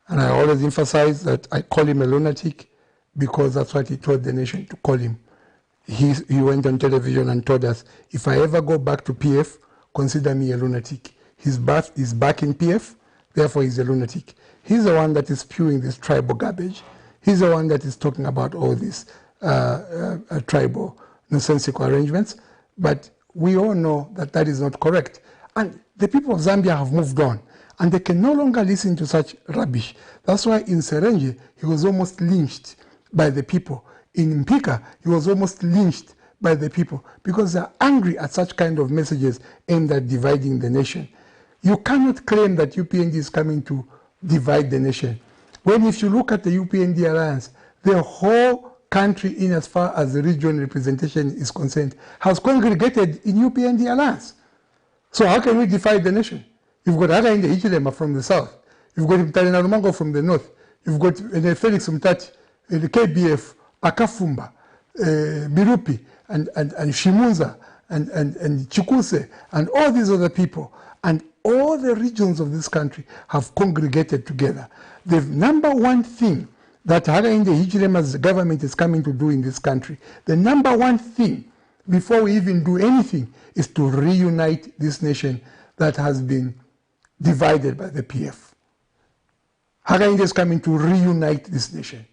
And I always emphasize that I call him a lunatic because that's what he told the nation to call him. He went on television and told us, if I ever go back to PF, consider me a lunatic. His birth is back in PF, therefore he's a lunatic. He's the one that is spewing this tribal garbage. He's the one that is talking about all these tribal nonsensical arrangements. But we all know that that is not correct. And the people of Zambia have moved on. And they can no longer listen to such rubbish. That's why in Serenge, he was almost lynched by the people. In Mpika, he was almost lynched by the people because they're angry at such kind of messages aimed at dividing the nation. You cannot claim that UPND is coming to divide the nation. When if you look at the UPND alliance, the whole country, in as far as the regional representation is concerned, has congregated in UPND alliance. So how can we divide the nation? You've got Hakainde Hichilema from the south. You've got Mtalina Rumango from the north. You've got Felix Mtati, the KBF, Akafumba, Birupi, and Shimunza, and Chikuse, and all these other people. And all the regions of this country have congregated together. The number one thing that Hakainde Hichilema's government is coming to do in this country, the number one thing, before we even do anything, is to reunite this nation that has been divided by the PF. Hakainde is coming to reunite this nation.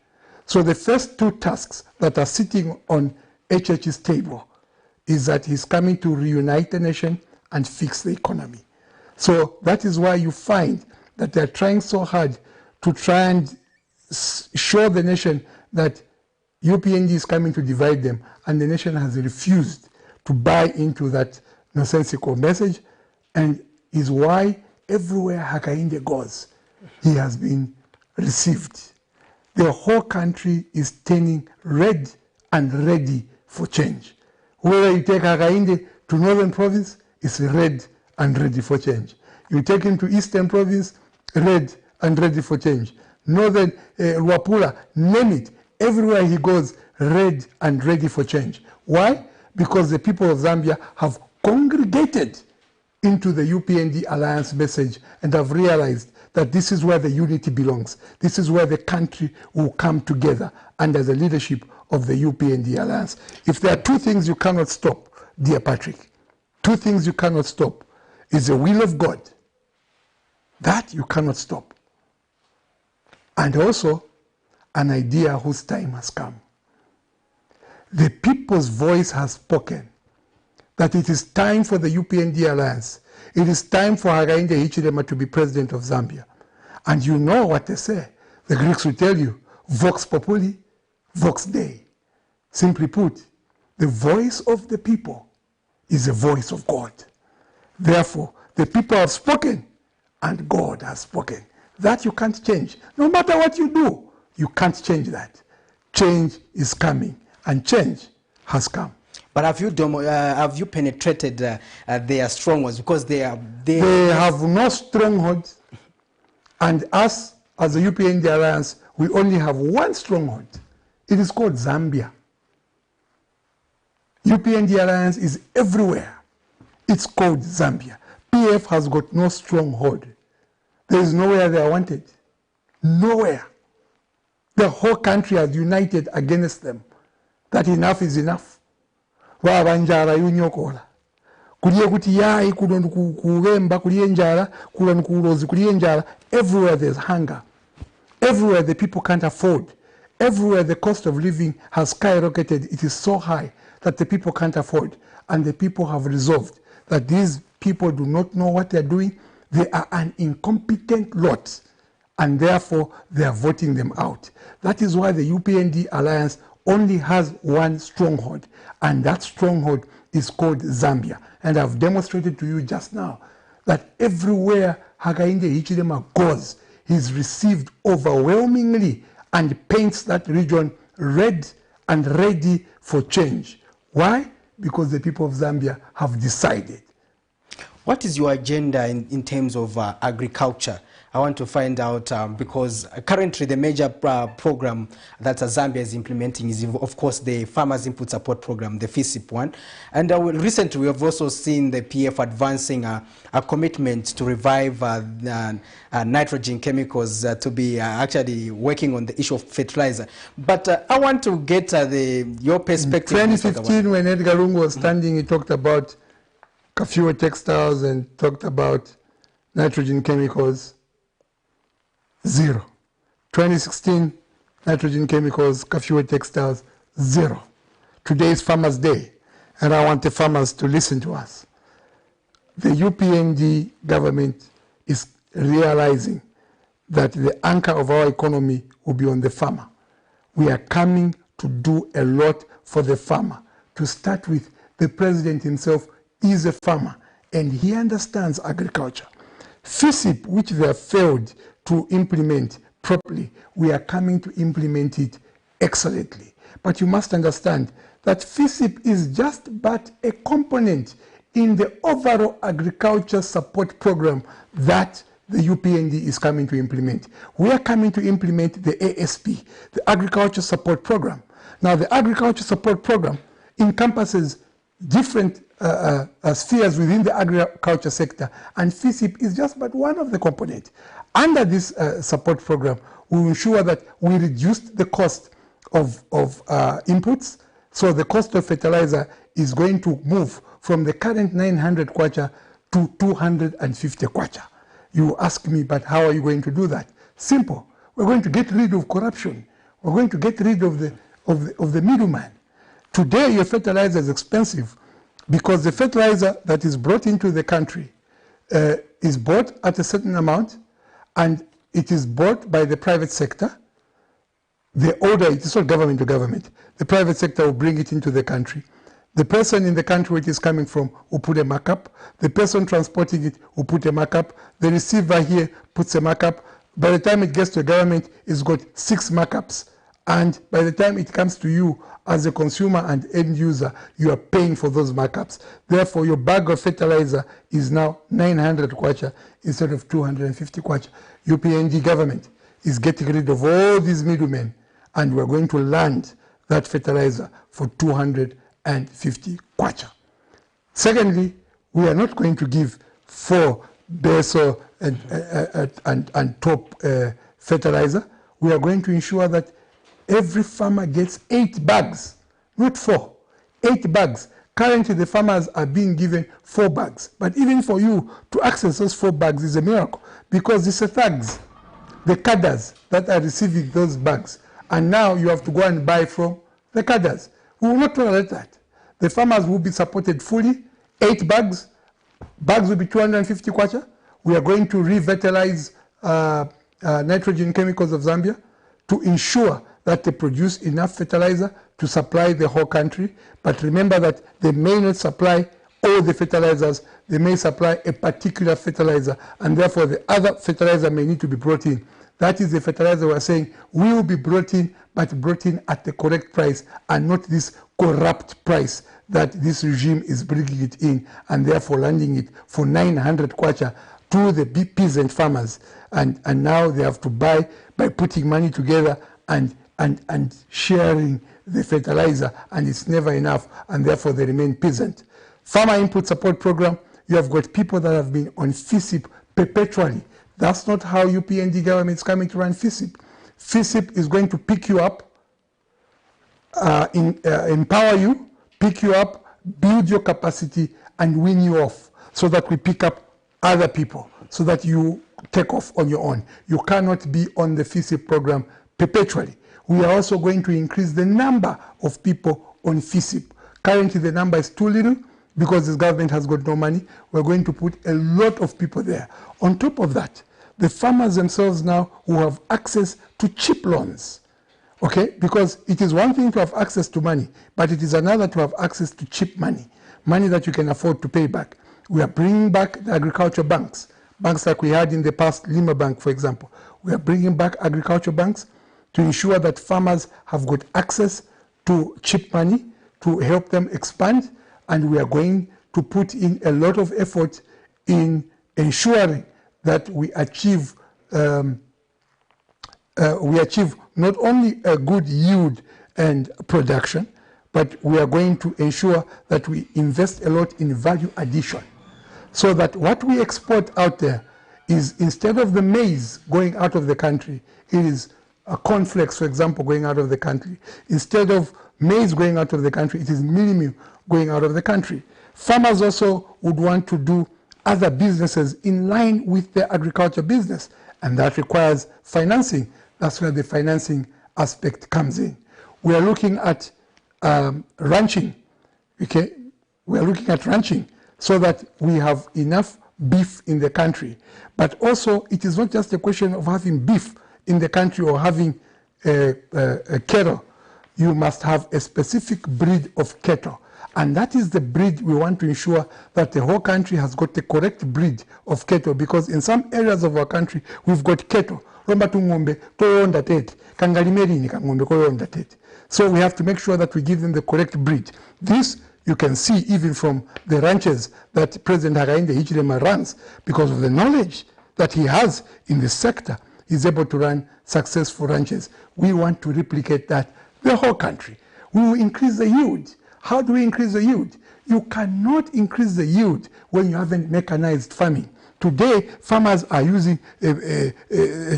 So the first two tasks that are sitting on HH's table is that he's coming to reunite the nation and fix the economy. So that is why you find that they're trying so hard to try and show the nation that UPND is coming to divide them, and the nation has refused to buy into that nonsensical message, and is why everywhere Hakainde goes, he has been received. The whole country is turning red and ready for change. Whether you take Hakainde to Northern Province, it's red and ready for change. You take him to Eastern Province, red and ready for change. Northern Luapula, name it. Everywhere he goes, red and ready for change. Why? Because the people of Zambia have congregated into the UPND alliance message and have realized that this is where the unity belongs. This is where the country will come together under the leadership of the UPND alliance. If there are two things you cannot stop, dear Patrick, two things you cannot stop is the will of God. That you cannot stop. And also an idea whose time has come. The people's voice has spoken that it is time for the UPND alliance. It is time for Hakainde Hichilema to be president of Zambia. And you know what they say. The Greeks will tell you, vox populi, vox Dei. Simply put, the voice of the people is the voice of God. Therefore, the people have spoken and God has spoken. That you can't change. No matter what you do, you can't change that. Change is coming, and change has come. But have you penetrated their strongholds? Because they have no strongholds, and us as the UPND alliance, we only have one stronghold. It is called Zambia. UPND alliance is everywhere. It's called Zambia. PF has got no stronghold. There is nowhere they are wanted. Nowhere. The whole country has united against them. That enough is enough. Wabanjara yunyokola. Kulie kuti yai kuno kuwemba kulie njala, kuno kulozi kulie njala. Everywhere there's hunger. Everywhere the people can't afford. Everywhere the cost of living has skyrocketed. It is so high that the people can't afford. And the people have resolved that these people do not know what they're doing. They are an incompetent lot. And therefore, they are voting them out. That is why the UPND alliance only has one stronghold. And that stronghold is called Zambia. And I've demonstrated to you just now that everywhere Hakainde Hichilema goes, he's received overwhelmingly and paints that region red and ready for change. Why? Because the people of Zambia have decided. What is your agenda in terms of agriculture? I want to find out because currently the major program that Zambia is implementing is, of course, the Farmers Input Support Program, the FISIP one. And recently we have also seen the PF advancing a commitment to revive nitrogen chemicals to be actually working on the issue of fertilizer. But I want to get your perspective. In 2015, when Edgar Lungu was standing, he talked about Kafue textiles and talked about nitrogen chemicals. 0. 2016, nitrogen chemicals, Kafue textiles, 0. Today is Farmers' Day, and I want the farmers to listen to us. The UPND government is realizing that the anchor of our economy will be on the farmer. We are coming to do a lot for the farmer. To start with, the president himself is a farmer, and he understands agriculture. FISIP, which they have failed to implement properly, we are coming to implement it excellently. But you must understand that FISIP is just but a component in the overall agriculture support program that the UPND is coming to implement. We are coming to implement the ASP, the Agriculture Support Program. Now, the Agriculture Support Program encompasses different spheres within the agriculture sector, and FISIP is just but one of the components. Under this support program, we will ensure that we reduce the cost of inputs. So the cost of fertilizer is going to move from the current 900 kwacha to 250 kwacha. You ask me, but how are you going to do that? Simple. We're going to get rid of corruption. We're going to get rid of the middleman. Today, your fertilizer is expensive because the fertilizer that is brought into the country is bought at a certain amount, and it is bought by the private sector. The order, it is not government to government. The private sector will bring it into the country. The person in the country where it is coming from will put a markup. The person transporting it will put a markup. The receiver here puts a markup. By the time it gets to the government, it's got 6 markups. And by the time it comes to you as a consumer and end user, you are paying for those markups. Therefore, your bag of fertilizer is now 900 kwacha instead of 250 kwacha. UPND government is getting rid of all these middlemen, and we're going to land that fertilizer for 250 kwacha. Secondly, we are not going to give 4 beso and top fertilizer. We are going to ensure that every farmer gets 8 bags, not 4, 8 bags. Currently, the farmers are being given 4 bags. But even for you to access those 4 bags is a miracle, because it's the thugs, the cadres that are receiving those bags. And now you have to go and buy from the cadres. We will not tolerate that. The farmers will be supported fully, 8 bags. Bags will be 250 kwacha. We are going to revitalize nitrogen chemicals of Zambia to ensure that they produce enough fertilizer to supply the whole country. But remember that they may not supply all the fertilizers. They may supply a particular fertilizer, and therefore the other fertilizer may need to be brought in. That is the fertilizer we are saying will be brought in, but brought in at the correct price and not this corrupt price that this regime is bringing it in, and therefore landing it for 900 kwacha to the peasant farmers. And now they have to buy by putting money together and sharing the fertilizer, and it's never enough, and therefore they remain peasant. Farmer Input Support Program, you have got people that have been on FISIP perpetually. That's not how UPND government is coming to run FISIP. FISIP is going to pick you up, empower you, pick you up, build your capacity, and win you off so that we pick up other people, so that you take off on your own. You cannot be on the FISIP program perpetually. We are also going to increase the number of people on FISIP. Currently, the number is too little because this government has got no money. We're going to put a lot of people there. On top of that, the farmers themselves now who have access to cheap loans, okay? Because it is one thing to have access to money, but it is another to have access to cheap money, money that you can afford to pay back. We are bringing back the agriculture banks, banks like we had in the past, Lima Bank, for example. We are bringing back agriculture banks to ensure that farmers have got access to cheap money to help them expand, and we are going to put in a lot of effort in ensuring that we achieve not only a good yield and production, but we are going to ensure that we invest a lot in value addition, so that what we export out there is, instead of the maize going out of the country, it is cornflakes, for example, going out of the country. Instead of maize going out of the country, it is mealie meal going out of the country. Farmers also would want to do other businesses in line with their agriculture business, and that requires financing. That's where the financing aspect comes in. We are looking at ranching, okay? We are looking at ranching so that we have enough beef in the country. But also, it is not just a question of having beef in the country or having cattle. You must have a specific breed of cattle. And that is the breed we want to ensure that the whole country has got the correct breed of cattle, because in some areas of our country, we've got cattle. So we have to make sure that we give them the correct breed. This you can see even from the ranches that President Hakainde Hichilema runs, because of the knowledge that he has in the sector. He's able to run successful ranches. We want to replicate that the whole country. We will increase the yield. How do we increase the yield? You cannot increase the yield when you haven't mechanized farming. Today, farmers are using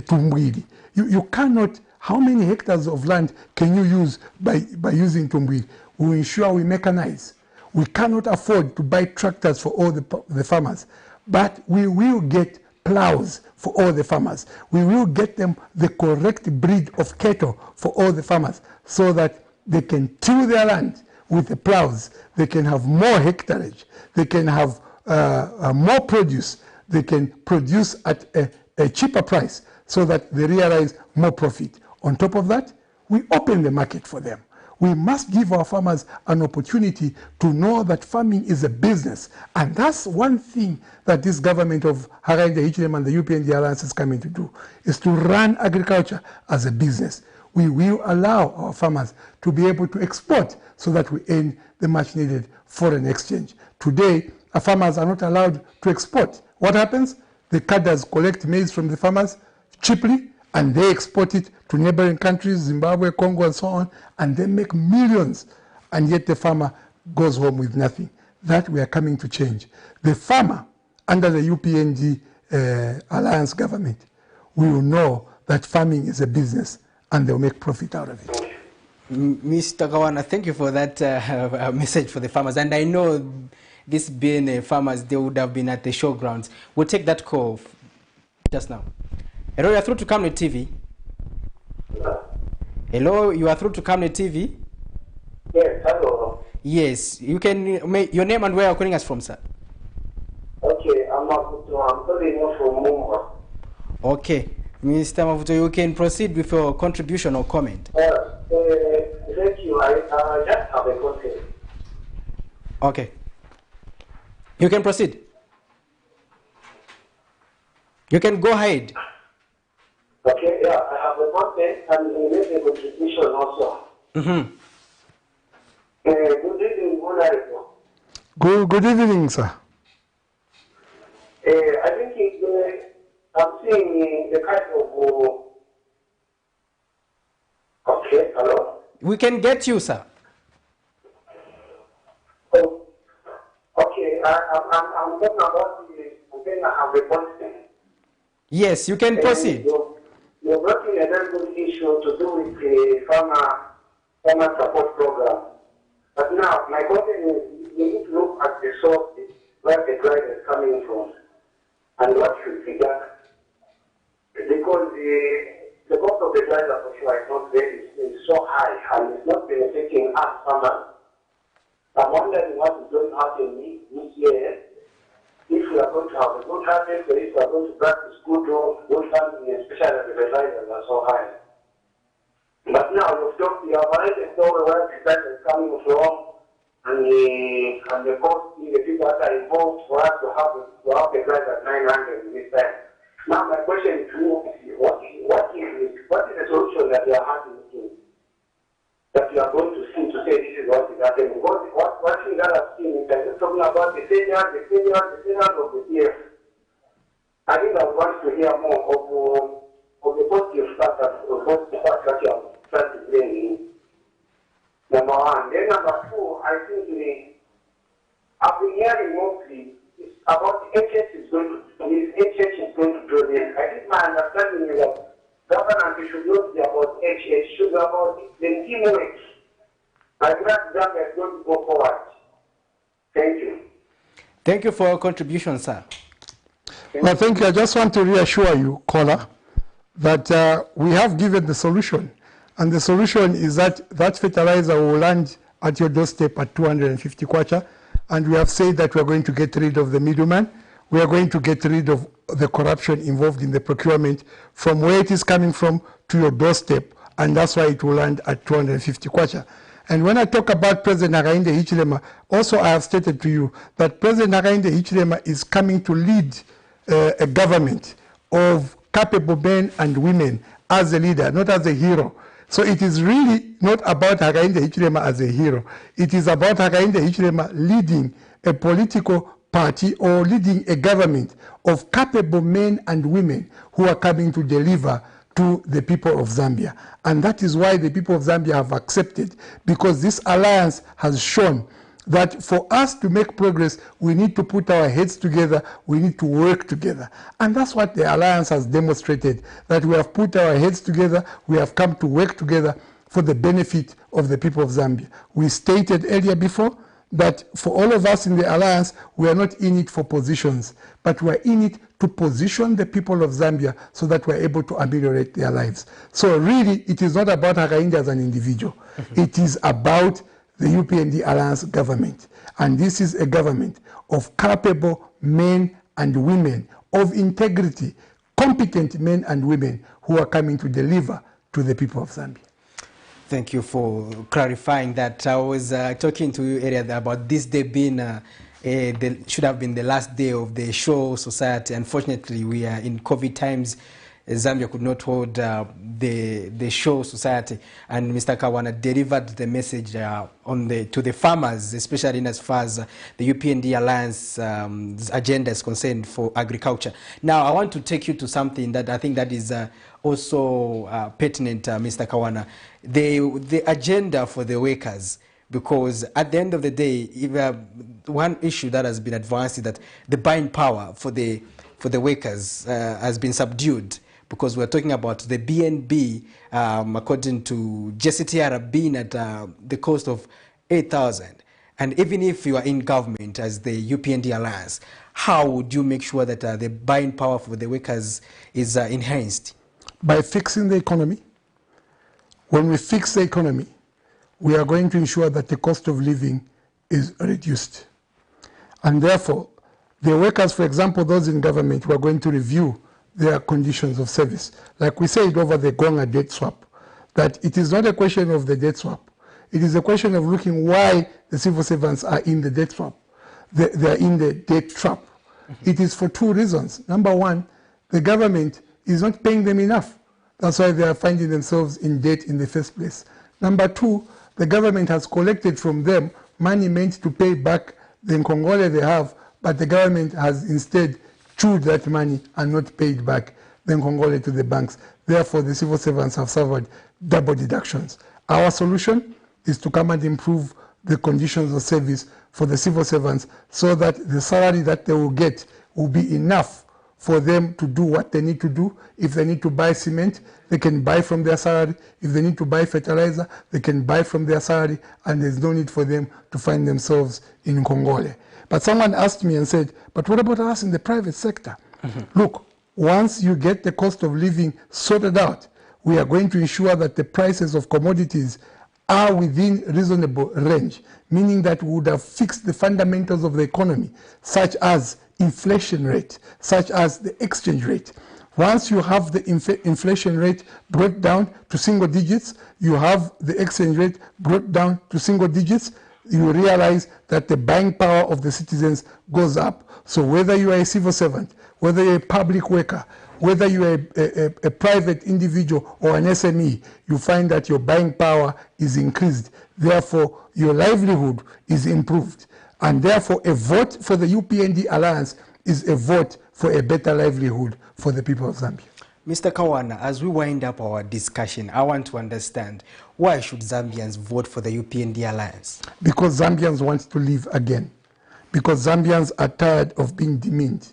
tumbwili. You cannot, how many hectares of land can you use by using tumbwili? We will ensure we mechanize. We cannot afford to buy tractors for all the farmers, but we will get plows for all the farmers. We will get them the correct breed of cattle for all the farmers, so that they can till their land with the plows. They can have more hectarage. They can have more produce. They can produce at a cheaper price, so that they realize more profit. On top of that, we open the market for them. We must give our farmers an opportunity to know that farming is a business. And that's one thing that this government of Hakainde Hichilema and the UPND Alliance is coming to do, is to run agriculture as a business. We will allow our farmers to be able to export, so that we earn the much needed foreign exchange. Today, our farmers are not allowed to export. What happens? The cadres collect maize from the farmers cheaply, and they export it to neighboring countries, Zimbabwe, Congo, and so on, and they make millions, and yet the farmer goes home with nothing. That we are coming to change. The farmer, under the UPND Alliance government, will know that farming is a business, and they'll make profit out of it. Mr. Kawana, thank you for that message for the farmers. And I know this being farmers, they would have been at the showgrounds. We'll take that call just now. Hello, you are through to Kamne TV. Hello, you are through to Kamne TV. Yes, hello. Yes, you can, your name and where you're calling us from, sir. Okay, I'm calling from Mumba. Okay, Mr. Mavuto, you can proceed with your contribution or comment. Thank you. I just have a question. Okay. You can proceed. You can go ahead. Okay, yeah, I have a comment and a contribution also. Mm-hmm. Good evening, Honorable. Good evening, sir. I think I'm seeing a kind of... Okay, hello? We can get you, sir. Oh, okay, I'm talking about the... I have a question. Yes, you can proceed. You're brought in a very good issue to do with the farmer support program. But now, my question is, you need to look at the source where the drive is coming from and what should be done. Because the cost of the driver for sure is not very, is so high and it's not benefiting us farmers. I'm wondering what is going to happen this year if we are going to have a good harvest, or if we are going to practice good farming, especially as the fertilizers are so high. But now you have already told where the price is coming from and the cost, the people that are involved for us to have the price at 900 this time. Now my question to you is, what is the solution that you are having to, that you are going to see to say this is what is happening? What thing that I've seen is that you're talking about the failures of the TF. I think I want to hear more of the positive stuff that you have tried to bring in. Number one. Then number two, I think I've been hearing mostly about HS is going to do this. I think my understanding is that governance should not be about HS, it should be about the teamwork. I'm glad that is going to go forward. Thank you. Thank you for your contribution, sir. Well, thank you. I just want to reassure you, caller, that we have given the solution. And the solution is that that fertilizer will land at your doorstep at 250 kwacha. And we have said that we are going to get rid of the middleman. We are going to get rid of the corruption involved in the procurement from where it is coming from to your doorstep. And that's why it will land at 250 kwacha. And when I talk about President Hakainde Hichilema, also I have stated to you that President Hakainde Hichilema is coming to lead a government of capable men and women as a leader, not as a hero. So it is really not about Hakainde Hichilema as a hero. It is about Hakainde Hichilema leading a political party or leading a government of capable men and women who are coming to deliver to the people of Zambia. And that is why the people of Zambia have accepted, because this alliance has shown that for us to make progress, we need to put our heads together, we need to work together. And that's what the alliance has demonstrated, that we have put our heads together, we have come to work together for the benefit of the people of Zambia. We stated earlier before that for all of us in the alliance, we are not in it for positions, but we are in it to position the people of Zambia so that we are able to ameliorate their lives. So really, it is not about Hakainde as an individual. It is about the UPND Alliance government. And this is a government of capable men and women, of integrity, competent men and women who are coming to deliver to the people of Zambia. Thank you for clarifying that. I was talking to you earlier about this day being, should have been the last day of the show society. Unfortunately, we are in COVID times. Zambia could not hold the show society, and Mr. Kawana delivered the message to the farmers, especially in as far as the UPND Alliance agenda is concerned for agriculture. Now, I want to take you to something that I think that is also pertinent, Mr. Kawana, the agenda for the workers. Because at the end of the day, if, one issue that has been advanced is that the buying power for the workers has been subdued. Because we're talking about the BNB, according to JCTR, being at the cost of 8,000. And even if you are in government as the UPND Alliance, how would you make sure that the buying power for the workers is enhanced? By fixing the economy. When we fix the economy, we are going to ensure that the cost of living is reduced. And therefore, the workers, for example, those in government, we are going to review their conditions of service. Like we said over the Gonga debt swap, that it is not a question of the debt swap. It is a question of looking why the civil servants are in the debt swap. They are in the debt trap. It is for two reasons. Number one, the government is not paying them enough. That's why they are finding themselves in debt in the first place. Number two, the government has collected from them money meant to pay back the Nkongole they have, but the government has instead chewed that money and not paid back the Nkongole to the banks. Therefore, the civil servants have suffered double deductions. Our solution is to come and improve the conditions of service for the civil servants so that the salary that they will get will be enough for them to do what they need to do. If they need to buy cement, they can buy from their salary. If they need to buy fertilizer, they can buy from their salary, and there's no need for them to find themselves in Kongole. But someone asked me and said, but what about us in the private sector? Look, once you get the cost of living sorted out, we are going to ensure that the prices of commodities are within reasonable range, meaning that we would have fixed the fundamentals of the economy, such as inflation rate, such as the exchange rate. Once you have the inflation rate brought down to single digits, you have the exchange rate brought down to single digits, you realize that the buying power of the citizens goes up. So whether you are a civil servant, whether you're a public worker, whether you're a private individual or an SME, you find that your buying power is increased. Therefore, your livelihood is improved. And therefore, a vote for the UPND Alliance is a vote for a better livelihood for the people of Zambia. Mr. Kawana, as we wind up our discussion, I want to understand, why should Zambians vote for the UPND Alliance? Because Zambians want to live again. Because Zambians are tired of being demeaned.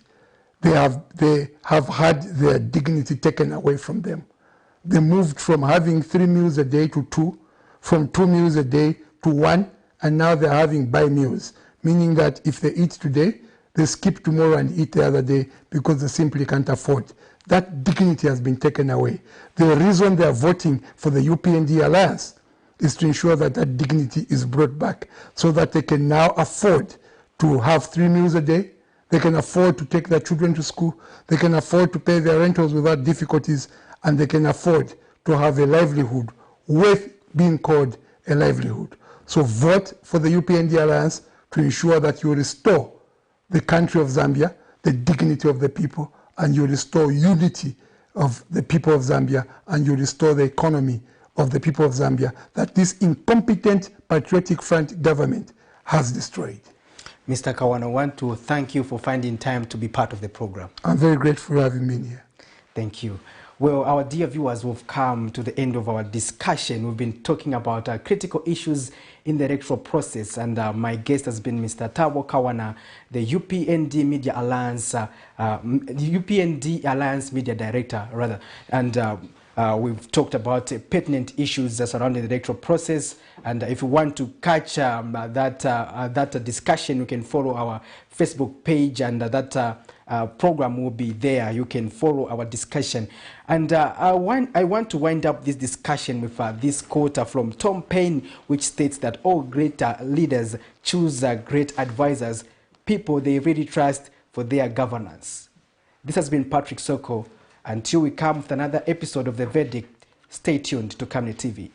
They have had their dignity taken away from them. They moved from having 3 meals a day to 2, from 2 meals a day to 1, and now they're having buy meals, meaning that if they eat today, they skip tomorrow and eat the other day because they simply can't afford. That dignity has been taken away. The reason they are voting for the UPND Alliance is to ensure that that dignity is brought back so that they can now afford to have 3 meals a day. They can afford to take their children to school. They can afford to pay their rentals without difficulties, and they can afford to have a livelihood worth being called a livelihood. So vote for the UPND Alliance to ensure that you restore the country of Zambia, the dignity of the people, and you restore unity of the people of Zambia, and you restore the economy of the people of Zambia that this incompetent Patriotic Front government has destroyed. Mr. Kawana, I want to thank you for finding time to be part of the program. I'm very grateful for having me here. Thank you. Well, our dear viewers, we've come to the end of our discussion. We've been talking about critical issues in the electoral process, and my guest has been Mr. THABO Kawana, the UPND Media Alliance, UPND Alliance Media Director, rather, and we've talked about pertinent issues surrounding the electoral process. And if you want to catch that discussion, you can follow our Facebook page, and that program will be there. You can follow our discussion. And I want to wind up this discussion with this quote from Tom Paine, which states that all great leaders choose great advisors, people they really trust for their governance. This has been Patrick Soko. Until we come with another episode of The Verdict, stay tuned to KAWANA TV.